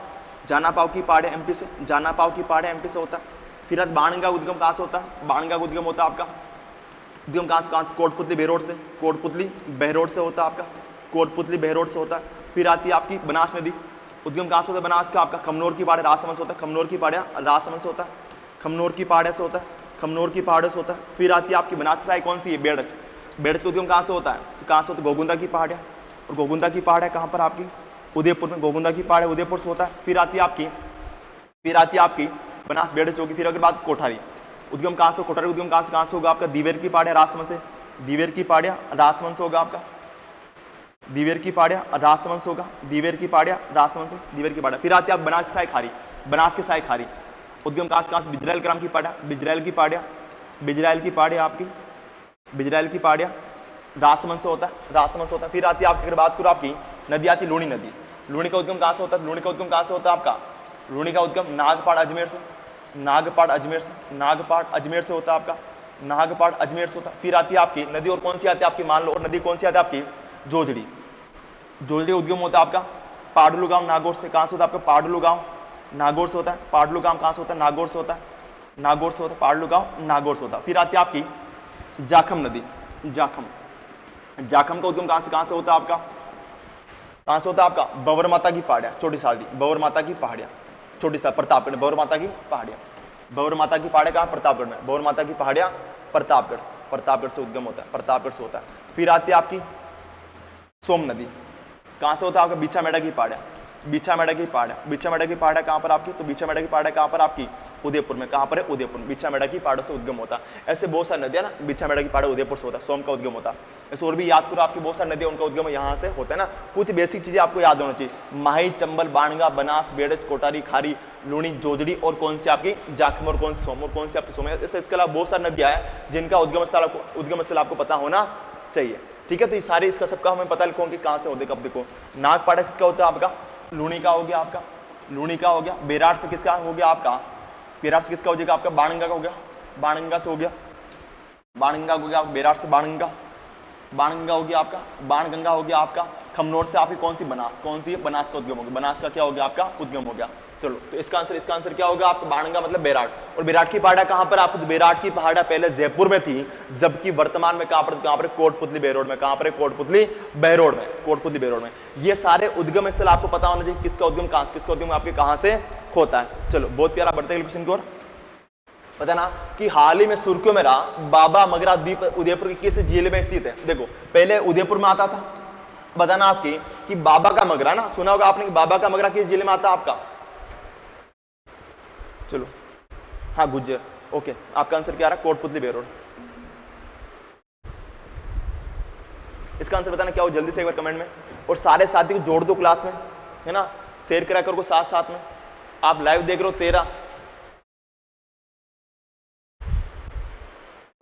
जाना पाव की पहाड़ी एमपी से, जाना पाव की पहाड़ी एमपी से होता है। फिर बाणगंगा उद्गम कहां से होता है? बाणगंगा उद्गम होता है आपका उद्गम कहां? कोटपुतली बहरोड से, कोटपुतली बहरोड से होता है आपका, कोटपुतली बहरोड से होता है। फिर आती है आपकी बनास नदी, उद्गम कहां से होता है? बनास का आपका खमनोर की पहाड़ी राजसमंद से होता है, खमनोर की पहाड़ी राजसमंद से होता है, खमनोर की पहाड़ी से होता है, खमनोर की पहाड़ों से होता है। फिर आती है आपकी बनास की साई कौन सी है? बेड़च, बेड़च का उद्गम कहां से होता है? तो कहां से होता है? गोगुंदा की पहाड़ियाँ, और गोगुंदा की पहाड़ है कहां पर आपकी? उदयपुर में, गोगुंदा की पहाड़ उदयपुर से होता है। फिर आती है आपकी बनास बेड़च होगी। फिर अगर बात कोठारी उद्गम कहां से? कोठारी उद्गम कहां से होगा आपका? दीवेर की पहाड़ियाँ राजसमंद से, दीवेर की पहाड़ियाँ राजसमंद से होगा आपका, दीवेर की पहाड़ियाँ राजसमंद से होगा, दीवेर की पहाड़ियाँ राजसमंद से, दीवेर की पहाड़ियाँ। फिर आती है आप बनास की साई खारी, बनास की साई खारी उद्गम कहां से? बिजराइल ग्राम की पहाड़ियाँ, बिजराइल की पहाड़ियाँ, बिजराइल की पहाड़ियाँ आपकी, बिजराइल की पहाड़ियाँ राजसमंद से होता है, राजसमंद से होता है। फिर आती है आपकी, अगर बात करो आपकी नदी आती है लूणी नदी, लूणी का उद्गम कहां से होता है? लूणी का उद्गम कहां से होता है आपका? लूणी का उद्गम नागपाड़ अजमेर से, नागपाड़ अजमेर से, नागपाड़ अजमेर से होता है आपका, नागपाड़ अजमेर से होता है। फिर आती है आपकी नदी, और कौन सी आती है आपकी? मान लो और नदी कौन सी आती है आपकी? जोजड़ी, जोजड़ी उद्गम होता है आपका पाडलू गांव नागौर से। कहां से होता है आपका? पाडलू गांव नागौर से होता है, पाडलू गांव कहां से होता है? नागौर से होता है, नागौर से होता है, पाडलू गांव नागौर से होता है। फिर आती है आपकी जाखम नदी, जाखम, जाखम का उद्गम कहां से होता है आपका? कहां से होता है आपका? बवर माता की पहाड़ियाँ, छोटी सादी, बवर माता की पहाड़ियाँ, छोटी सा प्रतापगढ़, बवर माता की पहाड़ियाँ, बवर माता की पहाड़ियाँ कहाँ? प्रतापगढ़ में, बवर माता की पहाड़ियाँ प्रतापगढ़, प्रतापगढ़ से उद्गम होता है, प्रतापगढ़ से होता है। फिर आती है आपकी सोम नदी, कहां से होता है आपका? बीछा मेढ़ा की पहाड़ियाँ, बीछा मेढ़ा की पहाड़ियाँ, बीछा मेढ़ा की पहाड़ियाँ कहां पर आपकी? तो बीछा मेढ़ा की पहाड़ियाँ कहां पर आपकी? उदयपुर में। कहां पर है? उदयपुर में, बीछा मेढ़ा की पहाड़ों से उद्गम होता है। ऐसे बहुत सारी नदियां ना, बीछा मेढ़ा की पहाड़ उदयपुर से होता है, सोम का उद्गम होता है। ऐसे और भी याद करो, आपकी बहुत सारी नदियां उनका उद्गम यहाँ से होता है ना। कुछ बेसिक चीजें आपको याद होना चाहिए, माही, चंबल, बाणगंगा, बनास, बेड़च, कोटारी, खारी, लूणी, जोजड़ी, और कौन सी आपकी? जाखम, और कौन सी सोम, और कौन सी आपकी सोम। इसके अलावा बहुत सारी नदियां हैं जिनका उद्गम स्थल आपको पता होना चाहिए। ठीक है, तो ये सारे इसका सबका हमें पता कौन कि कहां से होते। कब देखो, नागपाड़ा किसका होता है आपका? लूणी का हो गया आपका, लूणी का हो गया। बेरार से किसका हो गया आपका? बेरार से किसका हो जाएगा आपका? बाणगंगा का हो गया, बाणगंगा से हो गया, बाणगंगा हो गया, बेरार से बाणगंगा, बाणगंगा हो गया आपका, बाणगंगा हो गया आपका। खमनोर से आपकी कौन सी? बनास, कौन सी? बनास का उद्गम हो गया, बनास का क्या हो गया आपका? उद्गम हो गया। चलो, तो इसका आंसर क्या होगा आपका? बाणगंगा मतलब बेराट। और बेराट की पहाड़ा कहां पर आपको? बेराट की पहाड़ा पहले जयपुर में थी, जबकि वर्तमान में कहां पर? कोटपुतली बहरोड में। कहां पर? कोटपुतली बहरोड में, कोटपुतली बहरोड में। ये सारे उद्गम स्थल आपको पता होना चाहिए, किसका उद्गम कहां से, किसका उद्गम आपके कहां से होता है। चलो, बहुत प्यारा, बढ़ते हैं क्वेश्चन की ओर। पता ना कि हाल ही में सुर्खियों में रहा बाबा मगरा द्वीप उदयपुर की किस जिले में स्थित है? देखो, पहले उदयपुर में आता था। बताना आपकी कि बाबा का मगरा ना, सुना होगा आपने कि बाबा का मगरा किस जिले में आता है आपका? चलो, हाँ, गुज्जर। ओके, आपका आंसर क्या आ रहा है? कोटपुतली बहरोड। इसका आंसर बताना क्या हो जल्दी से एक बार कमेंट में, और सारे साथी को जोड़ दो क्लास में, है ना, शेयर करा करो साथ साथ में। आप लाइव देख रहे हो 13।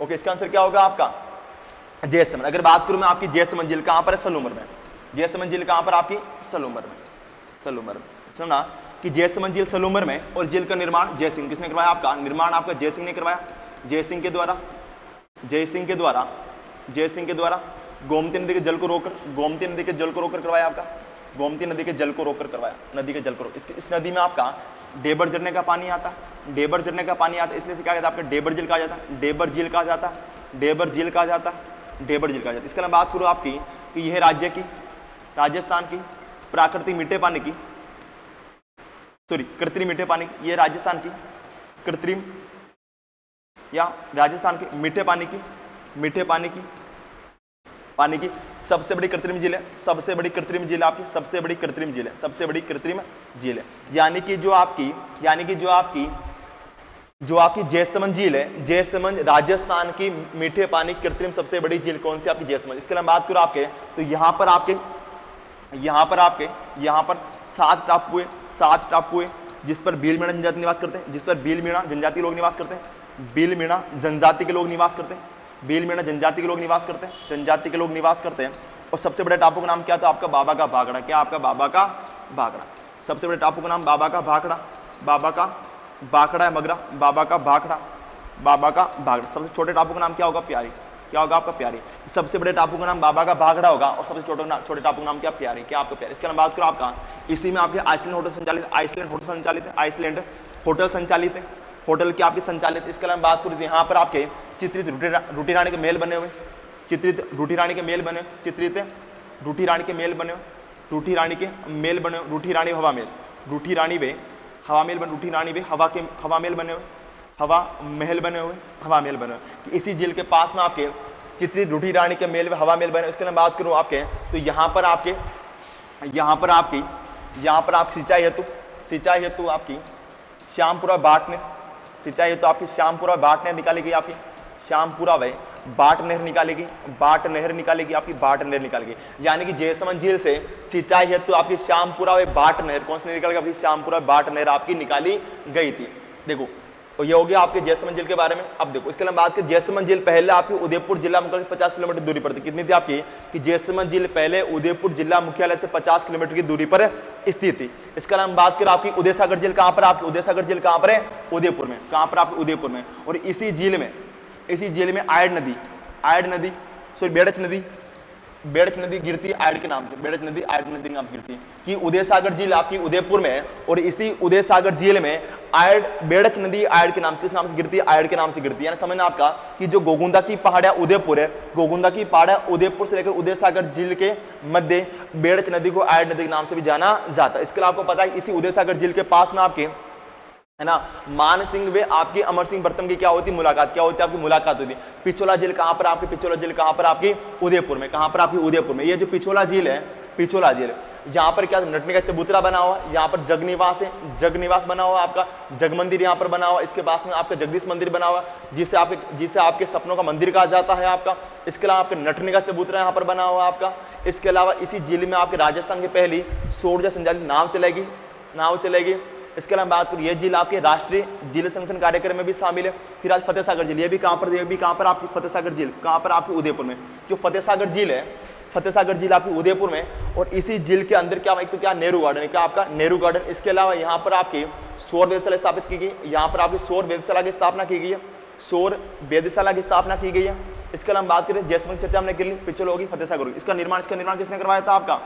ओके, इसका आंसर क्या होगा आपका? जयसमंद। अगर बात करूं मैं आपकी जयसमंद झील कहां पर है? सलूमर में। जयसमंद झील कहां पर आपकी? सलूमर में, सलूमर में। सुना कि जयसमंद झील सलूमर में, और झील का निर्माण जयसिंह, किसने करवाया आपका? निर्माण आपका जयसिंह ने करवाया, जयसिंह के द्वारा, जयसिंह के द्वारा, जयसिंह के द्वारा गोमती नदी के जल को रोककर, गोमती नदी के जल को रोककर करवाया आपका, गोमती नदी के जल को रोककर करवाया, नदी के जल को। इस नदी में आपका डेबर झरने का पानी आता, डेबर झरने का पानी आता, इसलिए क्या कहता है आपका? डेबर झील कहा जाता, डेबर झील कहा जाता, डेबर झील कहा जाता, डेबर झील कहा जाता। इसके अलावा बात करूँ आपकी कि यह राज्य की, राजस्थान की प्राकृतिक मीठे पानी की, सॉरी कृत्रिम मीठे पानी की, यह राजस्थान की कृत्रिम या राजस्थान के मीठे पानी की, मीठे पानी की पानी की सबसे बड़ी कृत्रिम झील है, सबसे बड़ी कृत्रिम झील आपकी, सबसे बड़ी कृत्रिम झील है, सबसे बड़ी कृत्रिम झील है। यानी कि जो आपकी जैसमंद झील है, जैसमंद राजस्थान की मीठे पानी कृत्रिम सबसे बड़ी झील कौन सी आपकी? जैसमंद। इसके अलावा बात करो आपके, तो यहाँ पर 7 टापू है, 7 टापू है जिस पर भील मीणा जनजाति निवास करते हैं, जिस पर भील मीणा जनजाति लोग निवास करते हैं, भील मीणा जनजाति के लोग निवास करते हैं, भील मीणा जनजाति के लोग निवास करते हैं, जनजाति के लोग निवास करते हैं। और सबसे बड़े टापू का नाम क्या था आपका? बाबा का भाखड़ा। क्या आपका? बाबा का भाखड़ा। सबसे बड़े टापू का नाम बाबा का भाखड़ा, बाबा का भाखड़ा है मगरा, बाबा का भाखड़ा, बाबा का भाखड़ा। सबसे छोटे टापू का नाम क्या होगा? प्यारी। क्या होगा आपका? प्यारी। सबसे बड़े टापू का नाम बाबा का भाखड़ा होगा और सबसे छोटे टापू का नाम क्या? प्यारी। क्या आपका? प्यारी। इसके अलावा बात करो आपका, इसी में आपके आइसलैंड होटल संचालित है, आइसलैंड होटल संचालित है, आइसलैंड होटल संचालित है, होटल की आपकी संचालित। इसके अलावा बात करो यहाँ पर आपके चित्रित रूटी रानी के महल बने हुए, चित्रित रूटी रानी के महल बने, चित्रित रूटी रानी के महल बने, रूठी रानी के मेल बने, रूठी रानी हवा मेल, रूठी रानी वे हवा मेल बने, रूठी रानी वे हवा मेल बने हुए, हवा महल बने हुए, हवा महल बने हुए। इसी झील के पास में आपके चित्रित रूठी रानी के मेल व हवा महल बने। इसके अलावा बात करूँ आपके, तो यहाँ पर आपकी सिंचाई हेतु आपकी श्यामपुरा बाट नहर, सिंचाई हेतु आपकी श्यामपुरा बाट नहर निकाली गई, आपकी श्यामपुरा वे बाट नहर निकालेगी, बाट नहर निकालेगी, आपकी बाट नहर निकालेगी। यानी कि जैसमंद झील से सिंचाई हेतु आपकी श्यामपुरा वे बाट नहर कौन सी निकालेगी? आपकी श्यामपुरा बाट नहर आपकी निकाली गई थी। देखो तो ये हो गया आपके जैसमंद झील के बारे में। अब देखो इसके अलावा बात करें, जैसमंद झील पहले आपकी उदयपुर जिला मुख्यालय से 50 किलोमीटर दूरी पर थी। कितनी थी आपकी? कि जैसमंद झील पहले उदयपुर जिला मुख्यालय से 50 किलोमीटर की दूरी पर स्थित थी। इसके अलावा बात करें आपकी उदयसागर झील कहाँ पर? आपकी उदयसागर झील कहाँ पर है? उदयपुर में। कहाँ पर? आपके उदयपुर में। और इसी झील में बेड़च नदी गिरती है आयड के नाम से, बेड़च नदी आयड नदी के नाम से गिरती है। कि उदयसागर झील आपकी उदयपुर में है और इसी उदयसागर झील में बेड़च नदी आयड के नाम से, किस नाम से गिरती है? आयड के नाम से गिरती है। यानी समझना आपका कि जो गोगुंदा की पहाड़ियां उदयपुर है, गोगुंदा की पहाड़ियां उदयपुर से लेकर उदयसागर झील के मध्य बेड़च नदी को आयड नदी के नाम से भी जाना जाता है। इसके अलावा आपको पता है इसी उदयसागर झील के पास में आपके है ना मान सिंह वे आपकी अमर सिंह प्रथम की क्या होती? मुलाकात। क्या होती है? आपकी मुलाकात होती है। पिछोला झील कहाँ पर? आपकी पिछोला झील कहाँ पर? आपकी उदयपुर में। कहाँ पर? आपकी उदयपुर में। ये जो पिछोला झील है, पिछोला झील यहाँ पर क्या नटने का चबूतरा बना हुआ है, यहाँ पर जगनिवास है, जगनिवास बना हुआ आपका, जग मंदिर यहाँ पर बना हुआ, इसके पास में आपका जगदीश मंदिर बना हुआ जिसे आपके सपनों का मंदिर कहा जाता है आपका। इसके अलावा आपके नटने का चबूतरा यहाँ पर बना हुआ आपका। इसके अलावा इसी झील में आपके राजस्थान की पहली सौर संचालित नाव चलेगी। इसके अलावा बात करूँ, ये झील आपके राष्ट्रीय झील संरक्षण कार्यक्रम में भी शामिल है। फिर आज फतेह सागर झील, ये भी कहाँ पर? आपकी फतेह सागर झील कहाँ पर? आपकी उदयपुर में। जो फतेह सागर झील है, फतेह सागर झील आपकी उदयपुर में। और इसी झील के अंदर क्या एक तो क्या नेहरू गार्डन है, क्या आपका? नेहरू गार्डन। इसके अलावा यहाँ पर आपकी सौर वेधशाला स्थापित की गई, यहाँ पर आपकी सौर वेधशाला की स्थापना की गई है, सौर वेधशाला की स्थापना की गई है। इसके अलावा बात करें जैसमंद चर्चा हमने कर ली, पिछोल होगी, फतेह सागर होगी। इसका निर्माण किसने करवाया था आपका?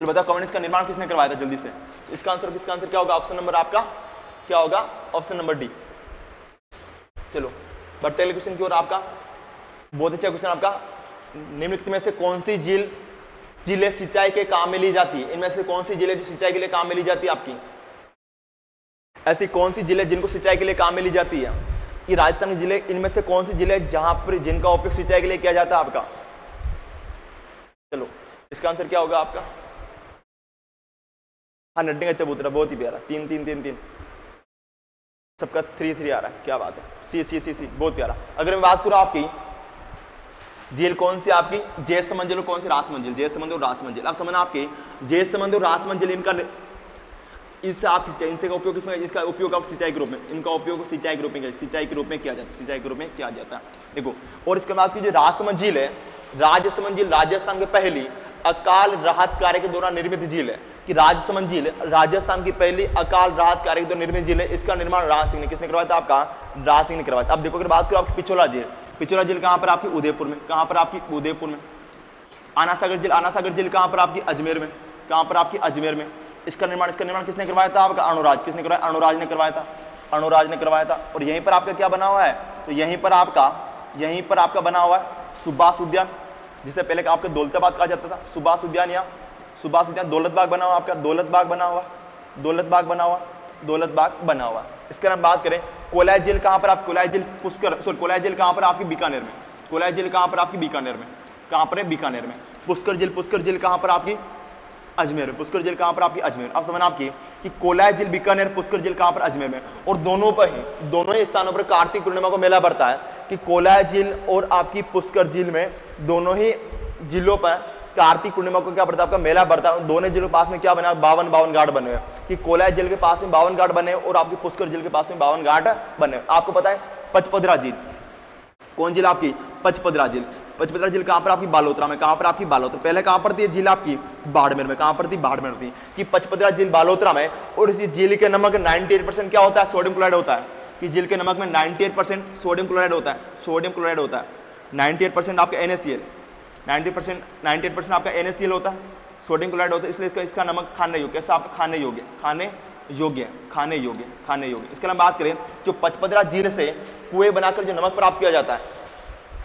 बताओ कमेंट, इसका निर्माण किसने करवाया था जल्दी से? इसका आंसर क्या होगा? ऑप्शन नंबर आपका क्या होगा? Option number D. चलो बढ़ते अगले क्वेश्चन की ओर। आपका बहुत अच्छा क्वेश्चन आपका, निम्नलिखित में से कौन सी झीलें सिंचाई के काम में ली जाती है? इनमें से कौन सी झीलें जो सिंचाई के लिए काम में ली जाती है आपकी? ऐसी कौन सी झीलें जिनको सिंचाई के लिए काम में ली जाती है? ये राजस्थान की जिले, इनमें से कौन सी जिले जहां पर जिनका उपयोग सिंचाई के लिए किया जाता है आपका? चलो इसका आंसर क्या होगा आपका? हाँ नटने का चबूतरा, बहुत ही प्यारा। 3 3 3 3 सबका 3 3 आ रहा है, क्या बात है। सी बहुत प्यारा। अगर मैं बात करूं आपकी झील कौन सी आपकी? जैसमंद झील और कौन सी? रासमंद झील। जैसमंद और रासमंद झील। आप समझना आपकी जैसमंद और रासमंद झील इनका इससे आप इनसे का उपयोग इसमें, इसका उपयोग आप सिंचाई के रूप में, इनका उपयोग सिंचाई के रूप में किया जाता है, सिंचाई के रूप में किया जाता है। देखो और इसके बाद की जो रासमंद झील है, राजसमंद झील राजस्थान की पहली अकाल राहत कार्य के दौरान निर्मित झील है। कि राजसमंद झील राजस्थान की पहली अकाल राहत कार्य के दौरान निर्मित झील है। इसका निर्माण राज सिंह ने, किसने करवाया था आपका? राज सिंह ने करवाया था। अब देखो अगर बात करो आपकी पिछोला झील, पिछोला झील कहाँ पर? आपकी उदयपुर में। कहाँ पर? आपकी उदयपुर में। आना सागर झील कहाँ पर? आपकी अजमेर में। कहाँ पर? आपकी अजमेर में। इसका निर्माण किसने करवाया था आपका? अनुराज। किसने करवाया? अनुराज ने करवाया था, अनुराज ने करवाया था। और यहीं पर आपका क्या बना हुआ है? तो यहीं पर आपका बना हुआ है सुभाष उद्यान, जिसे पहले आपका दौलताबाद कहा जाता था। सुभाष उद्यान या सुभाष उद्यान, दौलतबाग बना हुआ आपका, दौलतबाग बना हुआ। इसके अलावा बात करें कोलाई झील कहाँ पर? आप कोलाई झील पुष्कर, कोलाई झील कहाँ पर? आपकी बीकानेर में। कोलाई झील कहाँ पर आपकी बीकानेर में, कहाँ पर है बीकानेर में। पुष्कर झील कहाँ पर आपकी अजमेर में, पुष्कर झील कहाँ पर आपकी अजमेर। अब समझना आपकी कि कोलाई झील बीकानेर, पुष्कर झील कहाँ पर अजमेर में, और दोनों ही स्थानों पर कार्तिक पूर्णिमा को मेला बढ़ता है कि कोलाई झील और आपकी पुष्कर झील में दोनों ही जिलों पर कार्तिक पूर्णिमा को क्या बढ़ता है आपका मेला बढ़ता है। दोनों जिलों के पास में क्या बना 52 घाट बने हुए कि कोलाई झील के पास में 52 घाट बने और आपकी पुष्कर झील के पास में 52 घाट बने। आपको पता है पचपदरा झील, कौन झील आपकी पचपदरा झील, पचपदरा झील कहाँ पर आपकी बालोतरा में, कहाँ पर आपकी बालोतरा, पहले कहाँ पर थी झील आपकी बाड़मेर में, कहाँ पर थी बाड़मेर थी कि पचपदरा झील बालोतरा में। और इसी झील के नमक 98% क्या होता है सोडियम क्लोराइड होता है कि झील के नमक में 98% सोडियम क्लोराइड होता है, सोडियम क्लोराइड होता है। 98% आपका NaCl, 98% आपका NaCl होता है, सोडियम क्लोराइड होता है, इसलिए इसका नमक खाने योग्य, कैसा आपका खाने योग्य। इसके अलावा बात करें जो पचपदरा झील से कुएं बनाकर जो नमक प्राप्त किया जाता है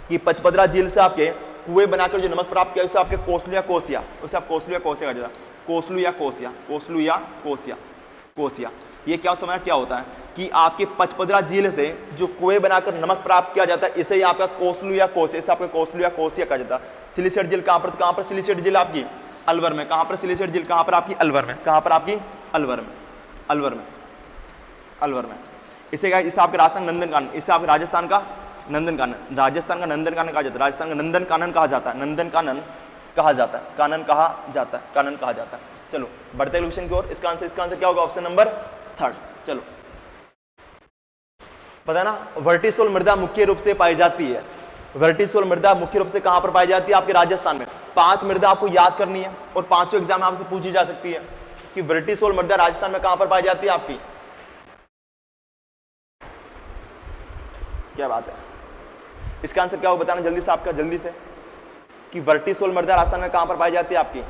कि पचपदरा झील से आपके कुएं बनाकर जो नमक प्राप्त किया उसे आपके कोसलू या कोसिया, उसे आप कोसलू या कोसिया कहा जाता है, कोसिया। ये क्या समझना क्या होता है कि आपके पचपदरा झील से जो कुएं बनाकर नमक प्राप्त किया जाता है इसे ही आपका कोसलू या कोसिया, इसे आपका कोसलू या कोसिया कहा जाता है। सिलीसेट झील कहाँ पर सिलीसेट झील आपकी अलवर में, कहाँ पर सिलीसेट झील कहाँ पर आपकी अलवर में, कहाँ पर आपकी अलवर में। इसे आपके राजस्थान नंदनकानन, इससे आपके राजस्थान का नंदनकानन, राजस्थान का नंदनकानन कहा जाता है, राजस्थान का नंदनकानन कहा जाता है, नंदनकानन कहा जाता है। चलो बढ़ते हैं क्वेश्चन की ओर। इसका आंसर क्या होगा ऑप्शन नंबर 3। चलो पता है ना वर्टिसोल मृदा मुख्य रूप से पाई जाती है, वर्टिसोल मृदा मुख्य रूप से कहां पर पाई जाती है आपके राजस्थान में। 5 मृदा आपको याद करनी है और पांचों एग्जाम में आपसे पूछी जा सकती है कि वर्टिसोल मृदा राजस्थान में कहां पर पाई जाती है आपकी। क्या बात है, इसका आंसर क्या होगा बताना जल्दी से आपका, जल्दी से कि वर्टिसोल मृदा राजस्थान में कहां पर पाई जाती है आपकी।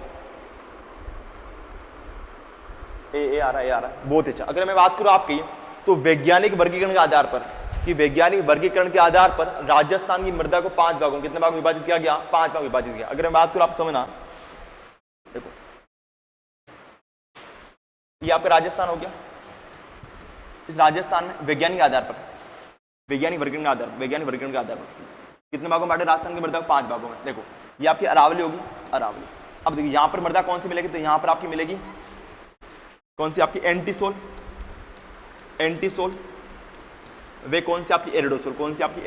ए आ रहा है बहुत अच्छा। अगर मैं बात करूं आपकी तो वैज्ञानिक वर्गीकरण के आधार पर कि वैज्ञानिक वर्गीकरण के आधार पर राजस्थान की मृदा को 5 भागों, कितने भाग विभाजित किया गया, 5 भाग विभाजित किया। अगर मैं बात करूं आप समझना, देखो ये आपका राजस्थान हो गया। इस राजस्थान में वैज्ञानिक आधार पर, वैज्ञानिक वर्गीकरण के आधार पर कितने भागों में बांटे राजस्थान की मृदा को 5 भागों में। देखो ये आपकी अरावली होगी, अरावली। अब देखिए यहाँ पर मृदा कौन सी मिलेगी, तो यहाँ पर आपकी मिलेगी कौन सी आपकी एंटीसोल, वे कौन सी आपकी एरिडोसोल, कौन सी आपकी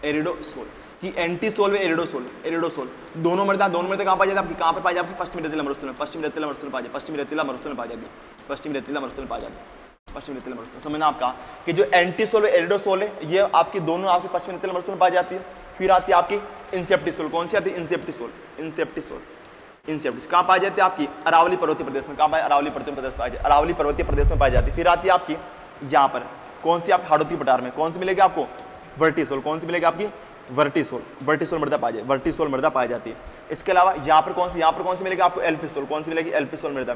एरिडोसोल कि एंटीसोल व एरिडोसोल दोनों मृदा कहाँ पाई जाती है आपकी, कहाँ पर पाई जाती है पश्चिमी रेतीला मरुस्थल में, पश्चिमी रेतीला मरुस्थल पाई जाती है। समझना आपका कि जो एंटीसोल व एरिडोसोल है ये आपकी दोनों आपकी पश्चिमी रेतीला मरुस्थल में पाई जाती है। फिर आती है आपकी इंसेप्टिसोल, कौन सी आती है इंसेप्टिसोल कहाँ पाई जाती है आपकी अरावली पर्वतीय प्रदेश में, कहाँ पाई अरावली पर्वतीय प्रदेश में पाई जाती है। फिर आती है आपकी यहाँ पर कौन सी आप हाड़ौती पठार में, कौन सी मिलेगी आपको वर्टिसोल, कौन सी मिलेगी आपकी वर्टिसोल मृदा पाई जाती है। इसके अलावा यहाँ पर कौन सी मिलेगी आपको एल्पिसोल, कौन सी मिलेगी एल्पिसोल मृदा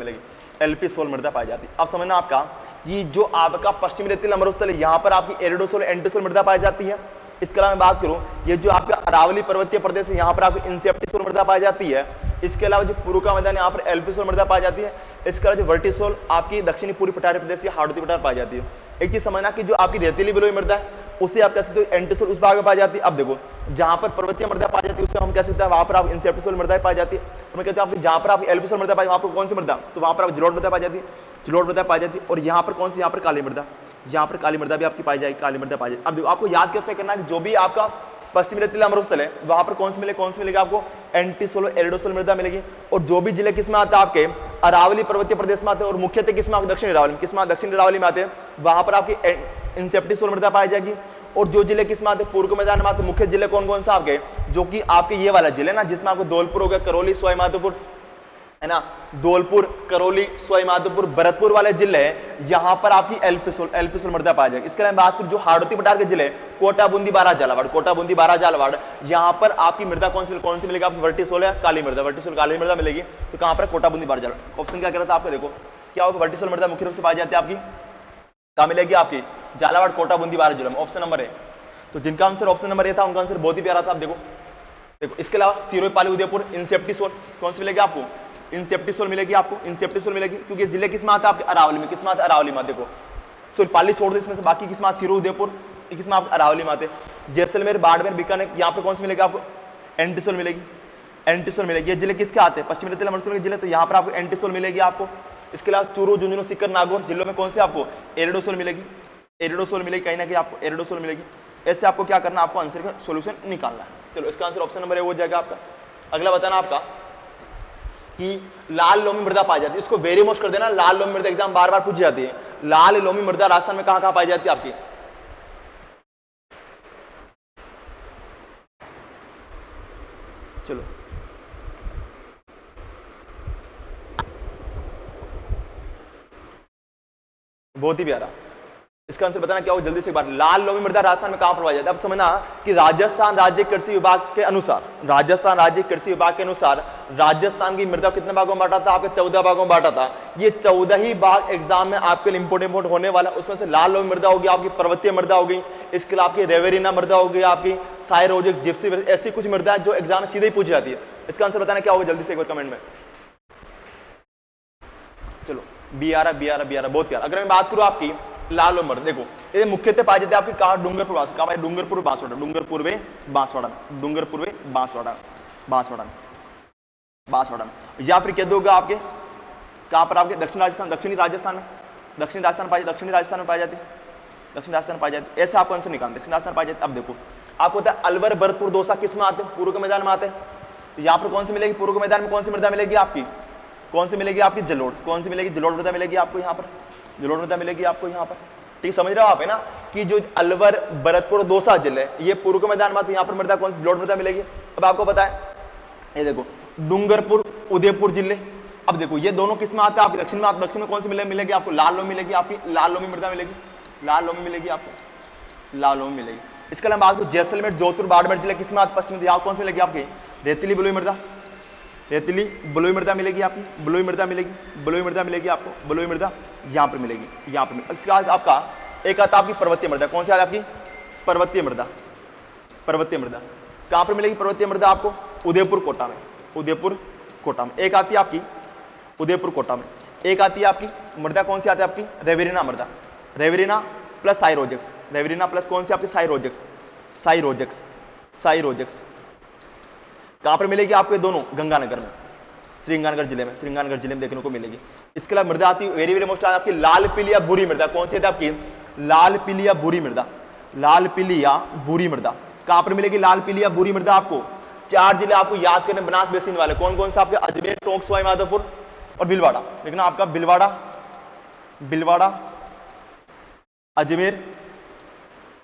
पाई जाती है। अब समझना आपका ये जो आपका पश्चिमी रेतीला मरुस्थल है यहाँ पर आपकी एरिडोसोल एंटीसोल मृदा पाई जाती है। इसके अलावा मैं बात करूं ये जो आपका अरावली पर्वतीय प्रदेश है यहाँ पर आपकी इंसेप्टिसोल मृदा पाई जाती है। इसके अलावा जो पूर्व का मैदान यहाँ पर एल्पिसोल मृदा पाई जाती है। इसके अलावा जो वर्टिसोल आपकी दक्षिणी पूर्वी पठारी प्रदेश या हाड़ौती पठार पाई जाती है। एक चीज समझना कि जो आपकी रेतीली बलुई मृदा है उसे आप कह सकते हो एंटीसोल उस भाग में पाई जाती है। अब देखो जहां पर पर्वतीय मृदा पाई जाती है उसे हम कह सकते हैं वहां पर आप इंसेप्टिसोल मृदा पाई जाती है। मैं कहते हैं जहां पर आप एल्पिसोल मृदा पाई वहां पर कौन सी मृदा, तो वहां पर आप जलोढ़ मृदा पाई जाती है, और यहाँ पर कौन सी, यहाँ पर काली मृदा, यहाँ पर काली मृदा भी आपकी पाई जाएगी, काली मृदा पाई जाएगी। अब देखो आपको याद कैसे करना है कि जो भी आपका पश्चिमी रेतीला मरुस्थल है वहां पर कौन सी मिलेगी आपको एंटीसोल एरिडोसोल मृदा मिलेगी। और जो भी जिले किसमें आते हैं आपके अरावली पर्वतीय प्रदेश में आते हैं और मुख्यतः किसमें दक्षिण अरावली में आते हैं वहां पर आपकी इंसेप्टिसोल मृदा पाई जाएगी। और जो जिले किसमें आते हैं पूर्व के मैदान में आते हैं, मुख्य जिले कौन से आपके, जो कि आपके ये वाला जिले ना जिसमें आपको धौलपुर हो गया, करौली, सवाई माधोपुर है ना, धौलपुर, करौली, सवाई माधोपुर, भरतपुर वाले जिले हैं यहाँ पर आपकी एल्पिसोल मृदा पाई जाएगी। इसके अलावा बात करें जो हाड़ौती पठार के जिले कोटा बूंदी बारा झालावाड़ यहाँ पर आपकी मृदा कौन सी मिलेगी आपकी वर्टिसोल है काली मृदा मिलेगी। तो कहाँ पर कोटा बूंदी बारा झालावाड़। ऑप्शन क्या कह रहा था आपको, देखो क्या होगा वर्टिसोल मृदा मुख्य रूप से पाई जाती है आपकी कहाँ मिलेगी आपकी झालावाड़, कोटा बूंदी बारा जिला में। ऑप्शन नंबर है तो जिनका आंसर ऑप्शन नंबर ए था उनका आंसर बहुत ही प्यारा था। आप देखो इसके अलावा सिरोही, पाली, उदयपुर इंसेप्टिसोल कौन सी मिलेगी आपको, इंसेप्टिसोल मिलेगी क्योंकि जिले किसमें आता है आपके अरावली में, किसमें आता है अरावली में। देखो पाली छोड़ दो इसमें से बाकी किसमें सिरोही, उदयपुर किसमें आप अरावली में आते। जैसलमेर, बाड़मेर, बीकानेर, यहाँ पर कौन सी मिलेगी आपको? एंटीसोल मिलेगी, एंटीसोल मिलेगी। ये जिले किसके आते हैं? पश्चिमी रेतीला मरुस्थल के जिले, तो यहाँ पर आपको एंटीसोल मिलेगी आपको। इसके अलावा चूरू, झुंझुनू, सीकर, नागौर जिलों में कौन सी आपको? एरिडोसोल मिलेगी, एरिडोसोल मिलेगी, कहीं ना कहीं आपको एरिडोसोल मिलेगी। ऐसे आपको क्या करना है? आपको आंसर का सोल्यूशन निकालना है। चलो इसका आंसर ऑप्शन नंबर ए हो जाएगा आपका। अगला बताना आपका कि लाल लोमी मृदा पाई जाती है, इसको वेरी मोस्ट कर देना। लाल लोमी मृदा एग्जाम बार बार पूछी जाती है। लाल लोमी मृदा राजस्थान में कहां कहां पाई जाती है आपकी? चलो बहुत ही प्यारा। इसका आंसर बताना क्या हो जल्दी से एक बार। लाल लोमी मृदा राजस्थान में कहां पाई जाती है? अब समझना कि राजस्थान राज्य कृषि विभाग के अनुसार, राजस्थान राज्य कृषि विभाग के अनुसार राजस्थान की मृदा कितने भागों में बांटा था? आपके 14 भागों में बांटा था। ये 14 ही भाग एग्जाम में आपके लिए इंपोर्टेंट होने वाला। उसमें से लाल लोमी मृदा होगी आपकी, पर्वतीय मृदा होगी, इसके अलावा आपकी रेवेरिना मृदा होगी, आपकी साइरोजिक, जिप्सी, ऐसी कुछ मृदा जो एग्जाम में सीधे ही पूछी जाती है। इसका आंसर बताना क्या होगा जल्दी से एक बार कमेंट में। चलो बी आ रहा, बहुत प्यारा। अगर मैं बात करूं आपकी लाल लोमी मृदा, देखो ये मुख्यतः पाई जाती है आपकी कहा? डूंगरपुर, कहा? डूंगरपुर, बांसवाड़ा, डूंगरपुर वे बांसवाड़ा में, डूंगरपुर वे बांसवाड़ा, बांसवाड़ा में, बांसवाड़ा में। या फिर कह दोगे आपके कहां पर? आपके दक्षिण राजस्थान, दक्षिणी राजस्थान में, दक्षिणी राजस्थान में पाई जाती है, दक्षिण राजस्थान पाई जाती है। ऐसे आपको आंसर निकालना, दक्षिण राजस्थान पाई जाती है। अब देखो आपको होता है अलवर, भरतपुर, दौसा किस में आते हैं? पूर्व के मैदान में आते हैं। यहाँ पर कौन सी मिलेगी? पूर्व के मैदान में कौन सी मृदा मिलेगी आपकी? कौन सी मिलेगी आपकी? जलोढ़। कौन सी मिलेगी? जलोढ़ मृदा मिलेगी आपको यहाँ पर, जलोढ़ मृदा मिलेगी आपको यहाँ पर। ठीक समझ रहे हो आप है ना कि जो अलवर, भरतपुर, दौसा जिले ये पूर्व के मैदान में, तो यहाँ पर मृदा कौन सी? जलोढ़ मृदा मिलेगी। अब आपको पता है ये देखो डूंगरपुर, उदयपुर जिले। अब देखो ये दोनों किस में आते हैं? आपके दक्षिण में आते। दक्षिण में कौन सी मिलेगी आपको? लाल लोमी मिलेगी आपकी, लाल लोमी मृदा मिलेगी, लाल लोमी मिलेगी आपको, लाल लोमी मिलेगी। इसके अलावा बात करो जैसलमेर, जोधपुर, बाड़मेर जिले किस में आते? पश्चिम। यहाँ कौन सी मिलेगी आपकी? रेतीली बलुई मृदा, रेतीली बलुई मृदा मिलेगी आपकी, बलुई मृदा मिलेगी, बलुई मृदा मिलेगी आपको, बलुई मृदा यहाँ पर मिलेगी, यहाँ पर। इसके बाद आपका एक आता आपकी पर्वतीय मृदा। कौन सी आती है आपकी? पर्वतीय मृदा, पर्वतीय मृदा कहाँ पर मिलेगी? पर्वतीय मृदा आपको उदयपुर, कोटा में, उदयपुर, कोटा में। एक आती है आपकी उदयपुर, कोटा में। एक आती है आपकी मृदा, कौन सी आती है आपकी? रेवेरिना मृदा, रेवेरिना प्लस साइरोजेक्स, रेवेरिना प्लस कौन सी आपकी? साइरोजेक्स, साइरोजेक्स, साइरोजेक्स। कहां पर मिलेगी आपको? दोनों गंगानगर में, श्रीगंगानगर जिले में, श्रीगंगानगर जिले में देखने को मिलेगी। इसके अलावा मृदा आती है वेरी वेरी मोस्ट आपकी लाल पीली या भूरी मृदा। कौन सी है आपकी? लाल पीली या भूरी मृदा, लाल पीली या भूरी मृदा। कहां पर मिलेगी लाल पीली या भूरी मृदा आपको? 4 जिले आपको याद करने बनास बेसिन वाले। कौन कौन सा आपके? अजमेर, टोंक, सवाई माधोपुर और भीलवाड़ा। देखना आपका भीलवाड़ा, भीलवाड़ा, अजमेर,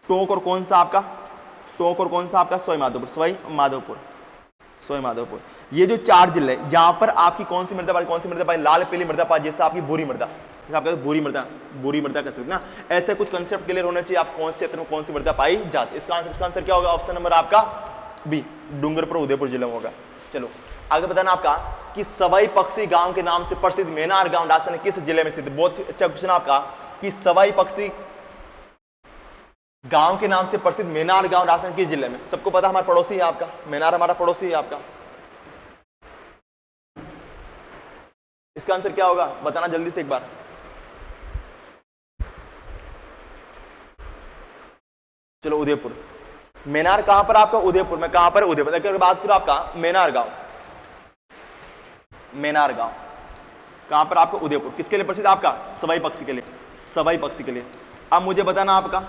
टोंक और कौन सा आपका? टोंक और कौन सा आपका? सवाई माधोपुर, सवाई माधोपुर, सवाई माधोपुर। ये जो 4 जिले यहाँ पर आपकी कौन सी मृदा पाई? कौन सी मृदा पाई? लाल पीली मृदा पाई, जैसे आपकी भूरी मृदा, जैसे आपका भूरी मृदा, भूरी मृदा कह सकते ना। ऐसे कुछ कंसेप्ट क्लियर होने चाहिए आप कौन से क्षेत्र में कौन सी मृदा पाई जाती है। इसका आंसर क्या होगा? ऑप्शन नंबर आपका बी, डूंगरपुर, उदयपुर जिले में होगा। चलो आगे बताना आपका कि सवाई पक्षी गांव के नाम से प्रसिद्ध मेनार गांव राजस्थान किस जिले में स्थित है? बहुत अच्छा क्वेश्चन आपका कि सवाई पक्षी गांव के नाम से प्रसिद्ध मेनार गांव राजस्थान किस जिले में? सबको पता हमारा पड़ोसी है आपका, मेनार हमारा पड़ोसी है आपका। इसका आंसर क्या होगा बताना जल्दी से एक बार। चलो उदयपुर, मेनार कहां पर आपका? उदयपुर में। कहां पर? उदयपुर। अगर बात करो आपका मेनार गांव, मेनार गांव कहां पर आपका? उदयपुर। किसके लिए प्रसिद्ध आपका? सवाई पक्षी के लिए, सवाई पक्षी के लिए। अब मुझे बताना आपका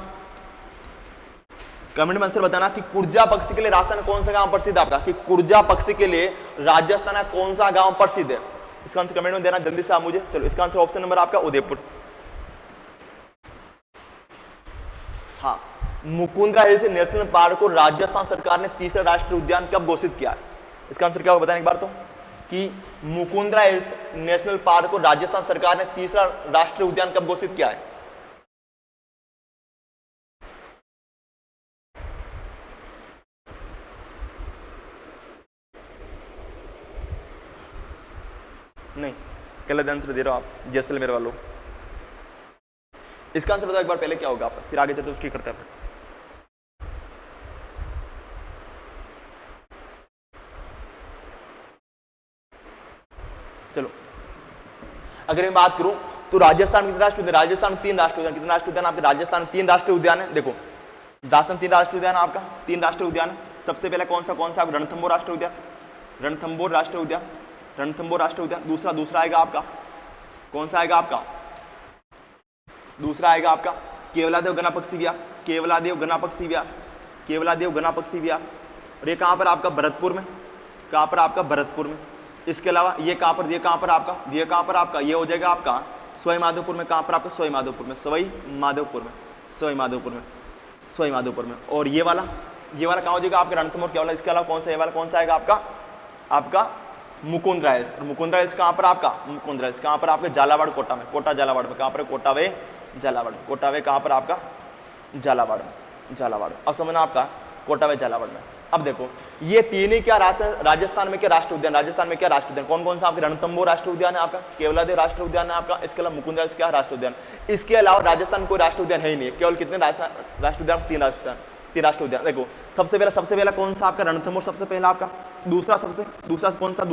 कमेंट में आंसर बताना कि कुर्जा पक्षी के लिए राजस्थान में कौन सा गांव प्रसिद्ध आपका? कि कुर्जा पक्षी के लिए राजस्थान में कौन सा गांव प्रसिद्ध है? इसका आंसर कमेंट में देना जल्दी से आप मुझे। चलो इसका आंसर ऑप्शन नंबर आपका उदयपुर। हाँ, मुकुंदरा हिल्स नेशनल पार्क को राजस्थान सरकार ने तीसरा राष्ट्रीय उद्यान कब घोषित किया है? इसका आंसर क्या होगा बताना एक बार तो कि मुकुंदरा हिल्स नेशनल पार्क को राजस्थान सरकार ने तीसरा राष्ट्रीय उद्यान कब घोषित किया है? नहीं, गलत आंसर दे रहे हो आप, जैसलमेर वालों। इसका आंसर बताओ एक बार पहले क्या होगा आपका, फिर आगे चलते उसकी करते हैं। चलो अगर मैं बात करूं तो राजस्थान कितने राष्ट्रीय उद्यान? राजस्थान में 3 राष्ट्रीय उद्यान। कितने राष्ट्रीय उद्यान आपके? राजस्थान में 3 राष्ट्रीय उद्यान है। देखो राजस्थान 3 राष्ट्रीय उद्यान आपका, 3 राष्ट्रीय उद्यान। सबसे पहले कौन सा रणथंबोर राष्ट्रीय उद्यान, रणथंबोर राष्ट्रीय उद्यान, रणथंबोर राष्ट्रीय उद्यान। दूसरा आएगा आपका, कौन सा आएगा आपका, दूसरा आएगा आपका केवलादेव गणापक्षी विहार, केवलादेव गणापक्षी विहार, केवलादेव गणापक्षी विहार। और ये कहाँ पर आपका, भरतपुर में, कहाँ पर आपका, भरतपुर में। इसके अलावा ये कहाँ पर आपका, ये कहाँ पर आपका, ये हो जाएगा आपका सवाई माधोपुर में। कहाँ पर आपका, सवाई माधोपुर में, सवाई माधोपुर में, सवाई माधोपुर में, सवाई माधोपुर में। और ये वाला कहाँ हो जाएगा आपका, रणथंबोर केवला। इसके अलावा कौन सा, ये वाला कौन सा आएगा आपका मुकुंदरा हिल्स। और मुकुंदरा हिल्स कहाँ पर आपका, मुकुंदरा हिल्स कहाँ पर आपका, झालावाड़ कोटा में, कोटा झालावाड़ में। कहाँ पर, कोटा वे झालावाड़, कोटा वे कहाँ पर आपका, झालावाड़ में, झालावाड़। अब समझना आपका कोटा वे झालावाड़ में। अब देखो ये तीन ही क्या राजस्थान में क्या राष्ट्रीय उद्यान, राजस्थान में क्या राष्ट्रीय उद्यान, कौन कौन सा आपके, रणथंबोर राष्ट्रीय उद्यान है आपका, केवलादेव राष्ट्रीय उद्यान है आपका, इसके अलावा मुकुंदरा हिल्स क्या राष्ट्रीय उद्यान। इसके अलावा राजस्थान कोई राष्ट्रीय उद्यान है ही नहीं, केवल कितने राष्ट्रीय उद्यान, 3 राष्ट्रीय उद्यान। देखो सबसे पहला कौन सा आपका, रणथंबोर सबसे पहला आपका। दूसरा कौन सा,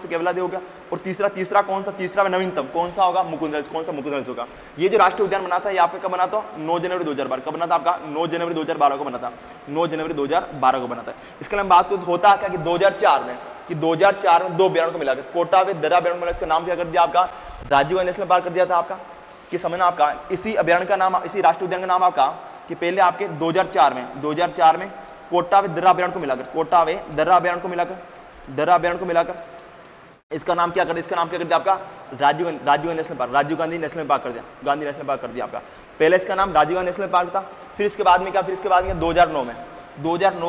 केवलादेव हो गया। और तीसरा कौन सा, तीसरा नवीनतम कौन सा होगा, मुकुंदरा हिल्स। कौन सा, मुकुंदरा हिल्स होगा। ये जो राष्ट्रीय उद्यान बना था ये आपका कब बना था, 9 जनवरी 2012। कब बना था आपका, 9 जनवरी 2012 को बना था, 9 जनवरी 2012 को बना था। इसके अलावा बात होता क्या कि 2004 में 2 अभ्यारण्य को मिला, कोटा वे दर्रा अभ्यारण्य को, इसका नाम क्या कर दिया आपका, राजीव गांधी नेशनल पार्क कर दिया था आपका। कि समझना आपका इसी अभ्यारण्य का नाम, इसी राष्ट्रीय उद्यान का नाम आपका कि पहले आपके 2004 में कोटा वे दर्रा अभ्यारण्य को मिलाकर, कोटा वे दर्रा अभ्यारण्य को मिलाकर इसका नाम क्या कर दिया, इसका नाम क्या कर दिया आपका, Rajiv Gandhi national park, Rajiv Gandhi national park कर दिया, गांधी नेशनल पार्क कर दिया आपका। पहले इसका नाम राजीव गांधी नेशनल पार्क था। फिर इसके बाद में क्या, 2009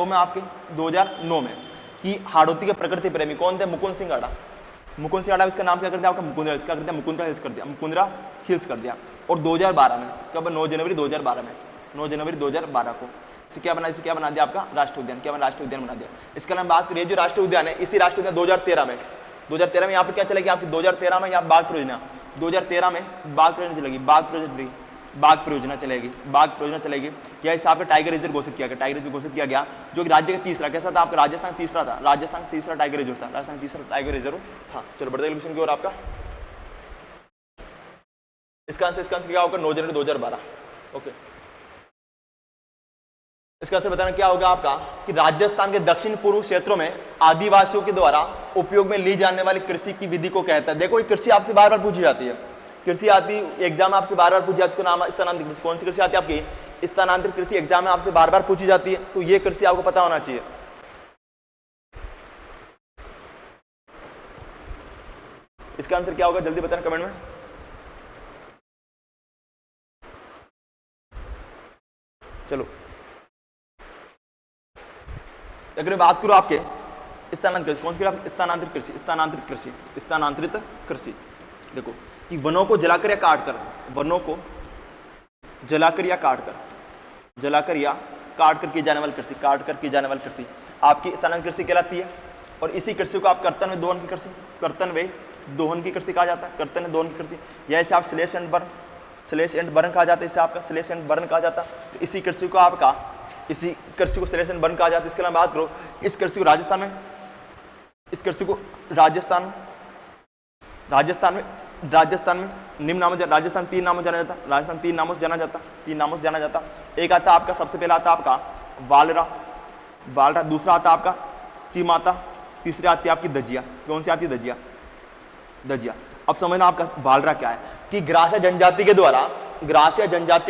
में आपके 2009 में कि हाड़ौती के प्रकृति प्रेमी कौन थे, मुकुंद सिंह आड़ा। मुकुंद सिंह आड़ा इसका नाम क्या कर दिया आपका, मुकुंदरा हिल्स, क्या कर दिया, मुकुंदरा हिल्स कर दिया, मुकुंदरा हिल्स कर दिया। और 2012 में कब, 9 जनवरी 2012 में, 9 जनवरी 2012 को इसे क्या बना दिया आपका राष्ट्रीय उद्यान, क्या बना, राष्ट्रीय उद्यान बना दिया। इसके अलावा बात करिए जो राष्ट्रीय उद्यान है, इसी राष्ट्रीय उद्यान 2013 में यहाँ पर क्या चलेगी आपकी, 2013 में यहाँ बाघ परियोजना, 2013 में बाघ परियोजना चलेगी, बाघ परियोजना चलेगी। या इस आपका टाइगर रिजर्व घोषित किया गया, जो कि राज्य का तीसरा कैसा था आपका, राजस्थान तीसरा टाइगर रिजर्व था। चलो बढ़ते क्वेश्चन की ओर आपका। इसका आंसर क्या होगा, 9 जनवरी 2012। ओके, इसका आंसर बताना क्या होगा आपका कि राजस्थान के दक्षिण पूर्व क्षेत्रों में आदिवासियों के द्वारा उपयोग में ली जाने वाली कृषि की विधि को कहता है। देखो ये कृषि आपसे बार बार पूछी जाती है, कृषि आती एग्जाम आपसे बार बार पूछी जाती है, नाम स्थानांतरित कृषि। कौन सी कृषि आती है आपकी, स्थानांतरित कृषि एग्जाम में आपसे बार बार पूछी जाती है, तो ये कृषि आपको पता होना चाहिए। इसका आंसर क्या होगा जल्दी बताना कमेंट में। चलो अगर मैं बात करूं आपके स्थानांतरित कृषि, कौन सी आप, स्थानांतरित कृषि। देखो कि वनों को जलाकर या काटकर, वनों को जलाकर या काटकर की जाने वाली कृषि, आपकी स्थानांतरित कृषि कहलाती है। और इसी कृषि को आप कर्तन व दोहन की कृषि कहा जाता है, या इसे आप स्लेश एंड बर्न कहा जाता है, इसे आपका स्लेश एंड बर्न कहा जाता है। तो इसी कृषि को स्लेश एंड बर्न कहा जाता है। इसके अलावा बात करो इस कृषि को राजस्थान में निम्न नामों, राजस्थान 3 नामों जाना जाता। एक आता आपका, सबसे पहला आता आपका वालरा, दूसरा आता आपका चीमाता, तीसरी आती है आपकी दजिया। कौन सी आती है, दजिया। अब समझना आपका वालरा क्या है कि ग्रासिया जनजाति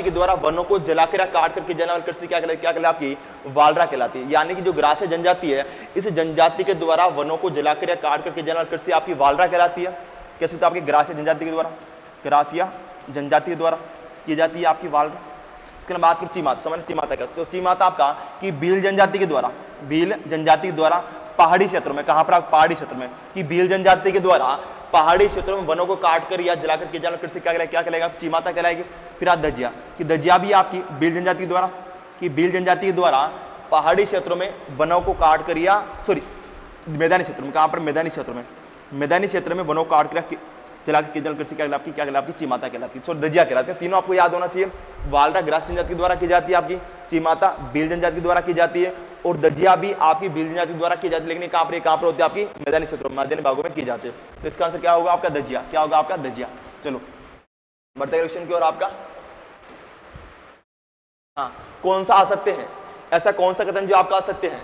के द्वारा वनों को जलाकर या काट कर की जाने वाली कृषि क्या कहलाती आपकी, वालरा कहलाती है। यानी कि जो ग्रासिया जनजाति है, इस जनजाति के द्वारा वनों को जलाकर या काट कर की जाने वाली कृषि आपकी वालरा कहलाती है। कैसे होता है आपकी, ग्रासिया जनजाति के द्वारा की जाती है आपकी वालरा। इसके बाद बात करूं चीमाता, समझ चीमाता क्या, तो चीमाता आपका कि भील जनजाति के द्वारा पहाड़ी क्षेत्रों में, कहां पर, पहाड़ी क्षेत्र में, कि भील जनजाति के द्वारा पहाड़ी क्षेत्रों में वनों को काटकर या जलाकर की जाने कृषि क्या कहलाएगा, चीमाता कहलाएगी। फिर आप दजिया, कि दजिया भी आपकी भील जनजाति के द्वारा पहाड़ी क्षेत्रों में वनों को काट कर या मैदानी क्षेत्रों में, कहां पर, मैदानी क्षेत्र में वनों को काट कर जलाकर की जाने कृषि क्या कहलाती, चीमाता कहलाती है। दजिया कहलाती है। तीनों आपको याद होना चाहिए। वालरा ग्रास जनजाति के द्वारा की जाती है आपकी, चीमाता भील जनजाति के द्वारा की जाती है, और दजिया भी आपकी भील जनजाति द्वारा की जाती है। लेकिन कहां पर होती है आपकी, मैदानी क्षेत्रों में, मैदानी भागों में की जाती है। तो इसका आंसर क्या होगा आपका, दजिया। क्या होगा आपका, दजिया। चलो बढ़ते क्वेश्चन की ओर आपका। हाँ, कौन सा आ सकते हैं ऐसा कौन सा कथन जो आपका असत्य है?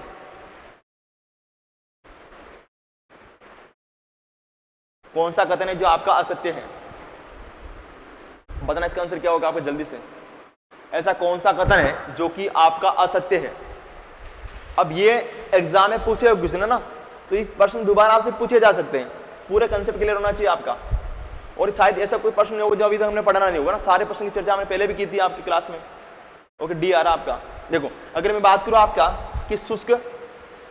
कौन सा कथन है जो आपका असत्य है? बताना इसका आंसर क्या होगा आपका जल्दी से। ऐसा कौन सा कथन है जो कि आपका असत्य है? अब ये एग्जाम में पूछे हुए क्वेश्चन है ना, तो ये प्रश्न दोबारा आपसे पूछे जा सकते हैं। पूरे कंसेप्ट क्लियर होना चाहिए आपका। और शायद ऐसा कोई प्रश्न नहीं होगा जो अभी तक हमने पढ़ना नहीं होगा ना, सारे प्रश्न की चर्चा हमने पहले भी की थी आपकी क्लास में। ओके, डी आ रहा आपका। देखो अगर मैं बात करूं आपका कि शुष्क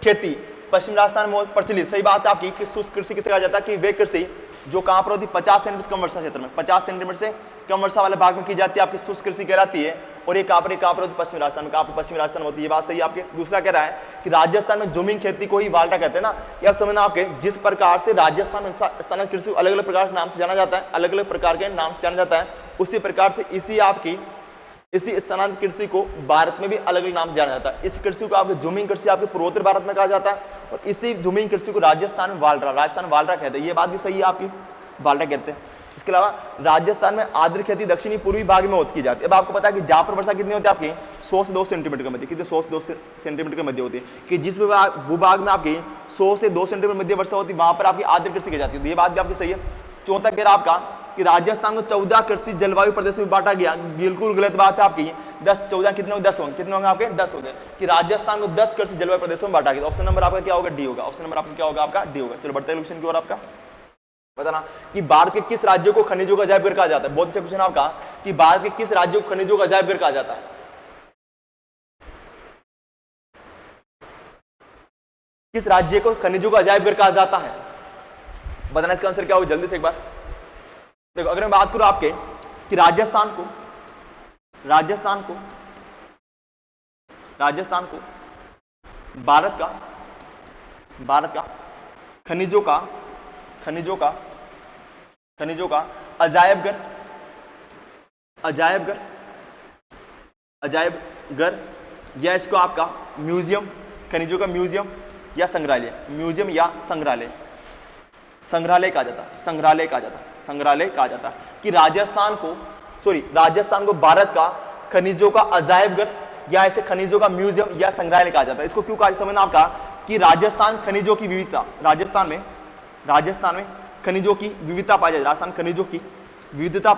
खेती पश्चिम राजस्थान में प्रचलित, सही बात है आपकी कि शुष्क कृषि किसे कहा जाता है कि वे कृषि जो कहां पर होती है 50 सेंटीमीटर कम वर्षा क्षेत्र में, 50 सेंटीमीटर से कम वर्षा वाले भाग में की जाती है, आपकी शुष्क कृषि कहलाती है। और ये कहां पर होती है पश्चिम राजस्थान में, कहां पर पश्चिम राजस्थान में होती है, ये बात सही है आपके। दूसरा कह रहा है कि राजस्थान में जमीन खेती को ही वाल्टा कहते हैं ना, कि अब समझना आपके जिस प्रकार से राजस्थान में स्थानीय कृषि अलग अलग प्रकार के नाम से जाना जाता है, अलग अलग प्रकार के नाम से जाना जाता है, उसी प्रकार से इसी स्थानांतरित कृषि को भारत में भी अलग अलग नाम से जाना जाता है। इस कृषि को आपके जमीन कृषि आपके पूर्वोत्तर भारत में कहा जाता है, और इसी जमीन कृषि को राजस्थान में राजस्थान वाल्टा कहते हैं। ये बात भी सही है आपकी, वाल्टा कहते हैं। इसके अलावा राजस्थान में आर्द्र खेती दक्षिणी पूर्वी भाग में होती की जाती है। अब आपको पता है कि जहां पर वर्षा कितनी होती है आपकी 100 से 2 सेंटीमीटर के मध्य, कितने 100 से 2 सेंटीमीटर के मध्य होती है, कि जिस भूभाग में आपकी 100 से 2 सेंटीमीटर मध्य वर्षा होती है वहां पर आपकी आर्द्र कृषि की जाती है। ये बात भी आपकी सही है। चौथा कह रहा आपका कि राजस्थान को 14 कृषि जलवायु प्रदेश में बांटा गया, बिल्कुल गलत बात है आपकी। 10 14 कितने होंगे? 10 होंगे। कितने होंगे आपके? 10 हो गए, कि राजस्थान को 10 कृषि जलवायु प्रदेशों में बांटा गया। ऑप्शन नंबर आपका क्या होगा? डी होगा। ऑप्शन नंबर आपका क्या होगा? आपका डी होगा। चलो बढ़ते हैं क्वेश्चन की ओर। आपका बताना कि भारत के किस राज्यों को खनिजों का अजायब घर कहा जाता है? बहुत अच्छा क्वेश्चन आपका, कि भारत के किस राज्यों को खनिजों का अजायब घर कहा जाता है? किस राज्य को खनिजों का अजायब घर कहा जाता है? बताना इसका आंसर क्या होगा जल्दी से एक बार। देखो अगर मैं बात करूं आपके कि राजस्थान को भारत का खनिजों का अजायब घर या इसको आपका म्यूजियम, खनिजों का म्यूजियम या संग्रहालय कहा जाता है। कि राजस्थान को भारत का खनिजों का अजायब घर या ऐसे खनिजों का म्यूजियम या संग्रहालय कहा जाता है। इसको क्यों कहा समझना आपका, कि राजस्थान में खनिजों की विविधता पाई जाती है। राजस्थान खनिजों की विविधता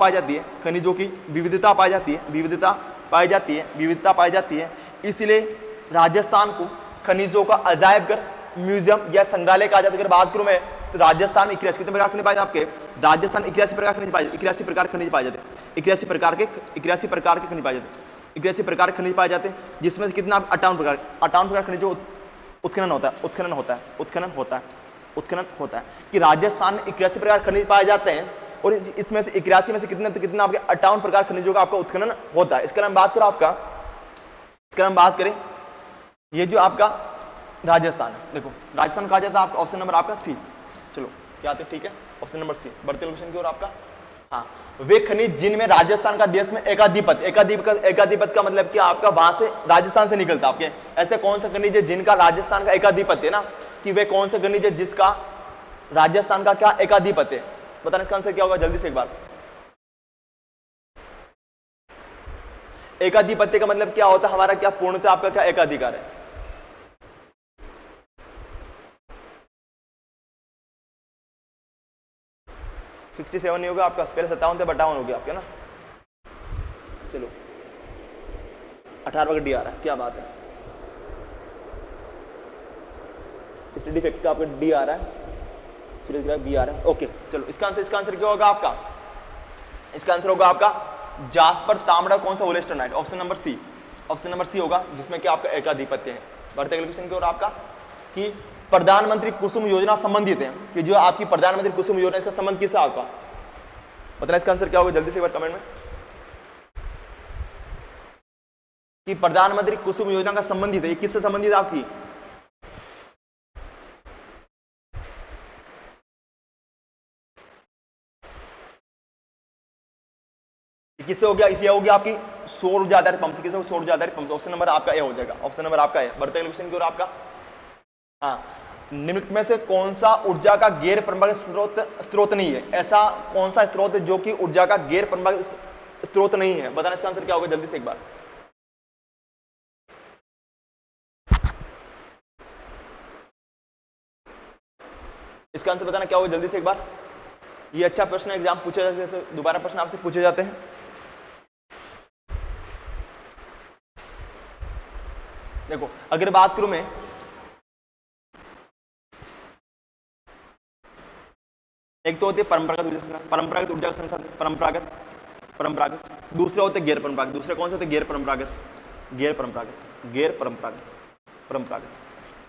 पाई जाती है, इसलिए राजस्थान को खनिजों का अजायब घर, म्यूजियम या संग्रहालय कहा जाता है। अगर बात करूं मैं तो राजस्थान में 81 कितने प्रकार खनिज पाए जाते हैं आपके? राजस्थान 81 प्रकार खनिज पाए जाते हैं। 81 प्रकार खनिज पाए जाते हैं, जिसमें से कितना 58 प्रकार खनिजों उत्खनन होता है, कि राजस्थान में 81 प्रकार खनिज पाए जाते हैं, और इसमें से 81 में से कितने आपके 58 प्रकार खनिजों का आपका उत्खनन होता है। इसका नाम बात करें ये जो आपका राजस्थान है, देखो राजस्थान कहा जाता है आपका ऑप्शन नंबर आपका सी। चलो क्या आते ठीक है, ऑप्शन नंबर सी। बढ़ते क्वेश्चन की ओर। आपका हाँ, वे खनिज जिनमें राजस्थान का देश में एकाधिपत्य का मतलब कि आपका वहां से राजस्थान से निकलता है आपके। ऐसे कौन सा खनिज है जिनका राजस्थान का एकाधिपत्य है ना, कि वे कौन सा खनिज है जिसका राजस्थान का क्या एकाधिपत्य है? बताना इसका आंसर क्या होगा जल्दी से एक बार। एकाधिपत्य का मतलब क्या होता है? हमारा क्या पूर्णतः आपका क्या एकाधिकार है? $67 नहीं होगा आपका, पहले 57 थे 52 हो गया आपके ना। चलो 18 का डी आ रहा है, क्या बात है। स्टडी फैक्ट का आपका डी आ रहा है, सीरीज ग्राफ बी आ रहा है। ओके चलो इसका आंसर क्या होगा आपका? इसका आंसर होगा आपका जास्पर तांबड़ा कौन सा ओलेस्टरनाइट, ऑप्शन नंबर सी होगा, जिसमें कि आपका एकाधिपत्य है। बढ़ते अगले क्वेश्चन की ओर। आपका कि प्रधानमंत्री कुसुम योजना संबंधित है, कि जो आपकी प्रधानमंत्री कुसुम योजना इसका संबंध किससे आपका? बताना इसका आंसर क्या होगा जल्दी से एक बार कमेंट में। कि प्रधानमंत्री कुसुम योजना का संबंधित है, ये किससे संबंधित है आपकी? किससे हो गया? इसे हो गया आपकी सौर ऊर्जा आधारित पंप से। किससे? सौर ऊर्जा आधारित पंप से। ऑप्शन नंबर आपका ए हो जाएगा, ऑप्शन नंबर आपका ए। बढ़ते क्वेश्चन की ओर। आपका हाँ, निम्नलिखित में से कौन सा ऊर्जा का गैर परंपरागत स्रोत नहीं है? ऐसा कौन सा स्रोत है जो कि ऊर्जा का गैर परंपरागत स्रोत नहीं है? बताना इसका आंसर क्या होगा जल्दी से एक बार। इसका आंसर बताना क्या होगा जल्दी से एक बार। ये अच्छा प्रश्न एग्जाम पूछे जाते हैं, तो दोबारा प्रश्न आपसे पूछे जाते हैं। देखो अगर बात करूं मैं, एक तो होती है परंपरागत ऊर्जा संसाधन, परंपरागत ऊर्जा संसाधन, परंपरागत परंपरागत, दूसरे होते गैर परंपरागत। दूसरे कौन से होते? गैर परंपरागत, गैर परंपरागत, गैर परंपरागत, परंपरागत।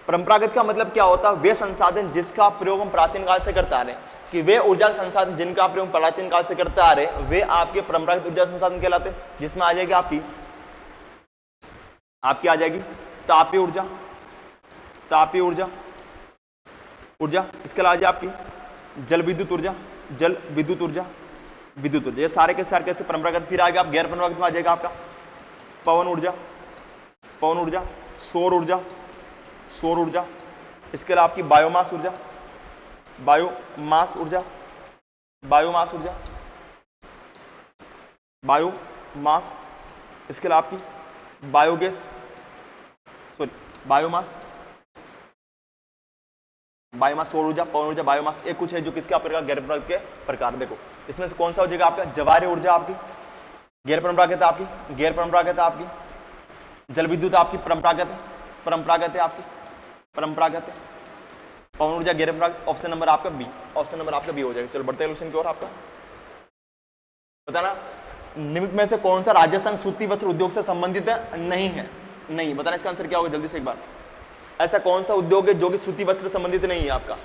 परंपरागत का मतलब क्या होता है? वे संसाधन जिसका प्रयोग हम प्राचीन काल से करते आ रहे हैं, कि वे ऊर्जा संसाधन जिनका प्रयोग प्राचीन काल से करते आ रहे हैं, वे आपके परंपरागत ऊर्जा संसाधन कहलाते हैं। जिसमें आ जाएगी आपकी आ जाएगी तापीय ऊर्जा, तापीय ऊर्जा, ऊर्जा। इसके अलावा आपकी जल विद्युत ऊर्जा, जल विद्युत ऊर्जा, विद्युत ऊर्जा। ये सारे के सारे कैसे परंपरागत। फिर आएगा आप गैर परंपरागत में आ जाएगा आपका पवन ऊर्जा, पवन ऊर्जा, सौर ऊर्जा, सौर ऊर्जा। इसके अलावा आपकी बायोमास ऊर्जा, बायोमास ऊर्जा, बायोमास ऊर्जा, बायोमास। इसके अलावा आपकी बायोगैस, सॉरी बायोमास, बायोमास, सौर ऊर्जा, पवन ऊर्जा, बायोमास। एक कुछ है जो किसके प्रकार? गैर परंपरागत के प्रकार। देखो इसमें से कौन सा हो जाएगा आपका? जवारे ऊर्जा आपकी गैर परंपरागत है, आपकी गैर परंपरागत है, आपकी जल विद्युत आपकी परंपरागत है, परंपरागत है आपकी, परंपरागत है। पवन ऊर्जा गैर परंपरागत। ऑप्शन नंबर आपका बी, ऑप्शन नंबर आपका बी हो जाएगा। चलो बढ़ते हैं क्वेश्चन की ओर। आपका बताना निम्न में से कौन सा राजस्थान सूती वस्त्र उद्योग से संबंधित है? नहीं है, नहीं। बताना इसका आंसर क्या होगा जल्दी से एक बार। ऐसा कौन सा उद्योग है जो कि सूती वस्त्र से संबंधित नहीं है आपका?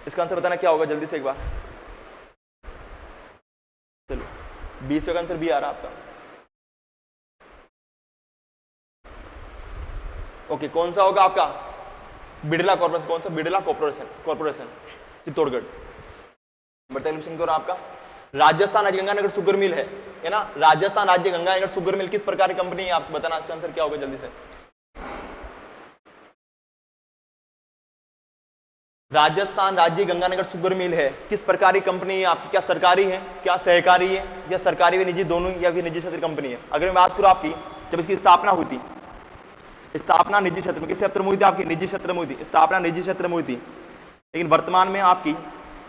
इसका आंसर बताना क्या होगा जल्दी से एक बार। चलो 20 का आंसर बी आ रहा है आपका। ओके, कौन सा होगा आपका? बिड़ला कॉर्पोरेशन। कौन सा? Birla corporation, corporation Chittorgarh. बढ़ते क्वेश्चन की ओर। आपका राजस्थान राज्य गंगानगर शुगर मिल है ना? राजस्थान राज्य गंगानगर शुगर मिल किस प्रकार की कंपनी है? आपको बताना इसका आंसर क्या होगा जल्दी से। राजस्थान राज्य गंगानगर शुगर मिल है किस प्रकार की कंपनी है आपकी? क्या सरकारी है, क्या सहकारी है, या सरकारी व निजी दोनों, या फिर निजी क्षेत्र कंपनी है? अगर मैं बात करूं आपकी, जब इसकी स्थापना हुई थी, स्थापना निजी क्षेत्र में, किस क्षेत्र में हुई थी आपकी? निजी क्षेत्र में हुई थी, स्थापना निजी क्षेत्र में हुई थी। लेकिन वर्तमान में आपकी,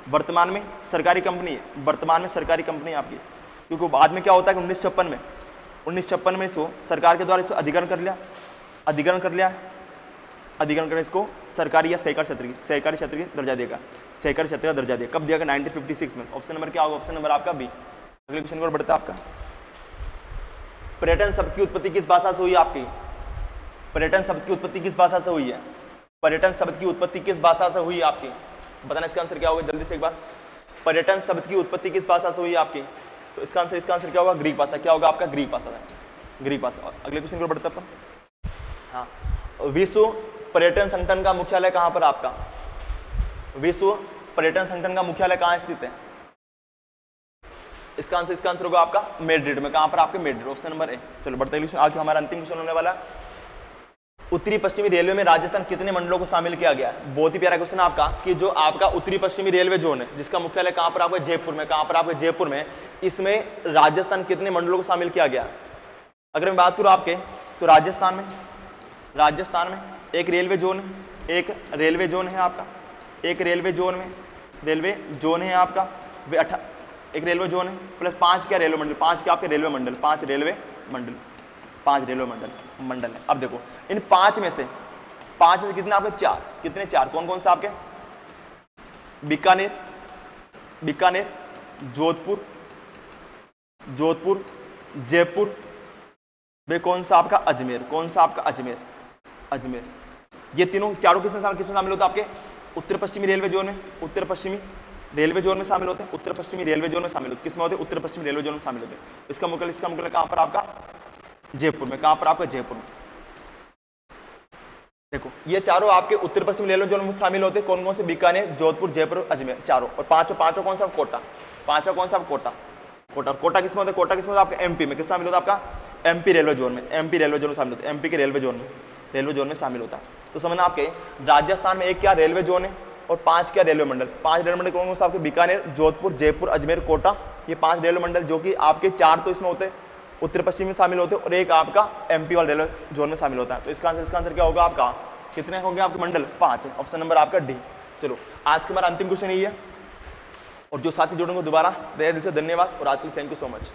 वर्तमान में सरकारी कंपनी है, वर्तमान में सरकारी कंपनी है आपकी। क्योंकि बाद में क्या होता है कि 1956 में इसको सरकार के द्वारा इस पर अधिग्रहण कर लिया, अधिग्रहण कर लिया, अधिग्रहण कर इसको सरकारी या सहकारी क्षेत्र की, सहकारी क्षेत्र की दर्जा देगा, सहकारी क्षेत्र का दर्जा दिया। कब दिया? 1956 में। ऑप्शन नंबर क्या होगा? ऑप्शन नंबर आपका बी। अगले क्वेश्चन की ओर बढ़ता है आपका। पर्यटन शब्द की उत्पत्ति किस भाषा से हुई है आपकी? पर्यटन शब्द की उत्पत्ति किस भाषा से हुई है? पर्यटन शब्द की उत्पत्ति किस भाषा से हुई है आपकी? बताना इसका आंसर क्या होगा जल्दी से एक बार। पर्यटन शब्द की उत्पत्ति किस भाषा से हुई है आपकी? तो इसका आंसर क्या होगा? ग्रीक भाषा। क्या होगा आपका? ग्रीक भाषा है, ग्रीक भाषा। अगले क्वेश्चन की ओर बढ़ते अपन। हाँ, विश्व पर्यटन संगठन का मुख्यालय कहां पर आपका? विश्व पर्यटन संगठन का मुख्यालय कहां स्थित है? इसका आंसर होगा आपका मैड्रिड में। कहां पर? आपके मैड्रिड। Option number A. चलो बढ़ते हैं क्वेश्चन। आज हमारा अंतिम क्वेश्चन होने वाला है। उत्तरी पश्चिमी रेलवे में राजस्थान कितने मंडलों को शामिल किया गया है? बहुत ही प्यारा क्वेश्चन है आपका कि जो आपका उत्तरी पश्चिमी रेलवे जोन है, जिसका मुख्यालय कहां पर आपका? जयपुर में। कहां पर आपके? जयपुर में। इसमें राजस्थान कितने मंडलों को शामिल किया गया? अगर मैं बात करूं आपके, तो राजस्थान में एक रेलवे जोन है, एक रेलवे जोन है आपका, एक रेलवे जोन में रेलवे जोन है आपका, एक रेलवे जोन है प्लस 5 क्या रेलवे मंडल, 5 क्या आपके रेलवे मंडल, 5 रेलवे मंडल, 5 रेलवे मंडल है। अब देखो इन 5 में से कितने आपके? 4। कितने? 4। कौन कौन से आपके? बीकानेर, जोधपुर, जयपुर, वे कौन सा आपका? अजमेर। कौन सा आपका? अजमेर। ये तीनों चारों किसमें शामिल होता है आपके? उत्तर पश्चिमी रेलवे जोन में, उत्तर पश्चिमी रेलवे जोन में शामिल होते हैं, उत्तर पश्चिमी रेलवे जोन में शामिल होते हैं। किसमें होते हैं? उत्तर पश्चिमी रेलवे जोन में शामिल होते हैं। इसका मुख्यालय कहां पर आपका? जयपुर में। कहां पर आपका? जयपुर में। देखो ये चारों आपके उत्तर पश्चिमी रेलवे जोन में शामिल होते हैं। कौन कौन से? बीकानेर, जोधपुर, जयपुर, अजमेर, चारों। और पांचों कौन सा? कोटा। पांचों कौन सा? कोटा किसमें होता है? कोटा किसमें होता है? आपका एमपी में। किस शामिल होता है? आपका एमपी रेलवे जोन में। एमपी रेलवे जोन में शामिल होता है, एमपी के रेलवे जोन में शामिल होता है। तो समझना आपके राजस्थान में एक क्या रेलवे जोन है और 5 क्या रेलवे मंडल। 5 रेलवे मंडल कौन कौन सा आपके? बीकानेर, जोधपुर, जयपुर, अजमेर, कोटा। ये 5 रेलवे मंडल, जो कि आपके 4 तो इसमें होते हैं उत्तर पश्चिम में शामिल होते हैं और एक आपका एमपी वाला रेलवे जोन में शामिल होता है। तो इसका आंसर क्या होगा आपका? कितने होंगे आपके मंडल? 5 है। ऑप्शन नंबर आपका डी। चलो आज का हमारा अंतिम क्वेश्चन यही है, और जो साथी जुड़ेंगे दोबारा तहे दिल से धन्यवाद, और आज के लिए थैंक यू सो मच।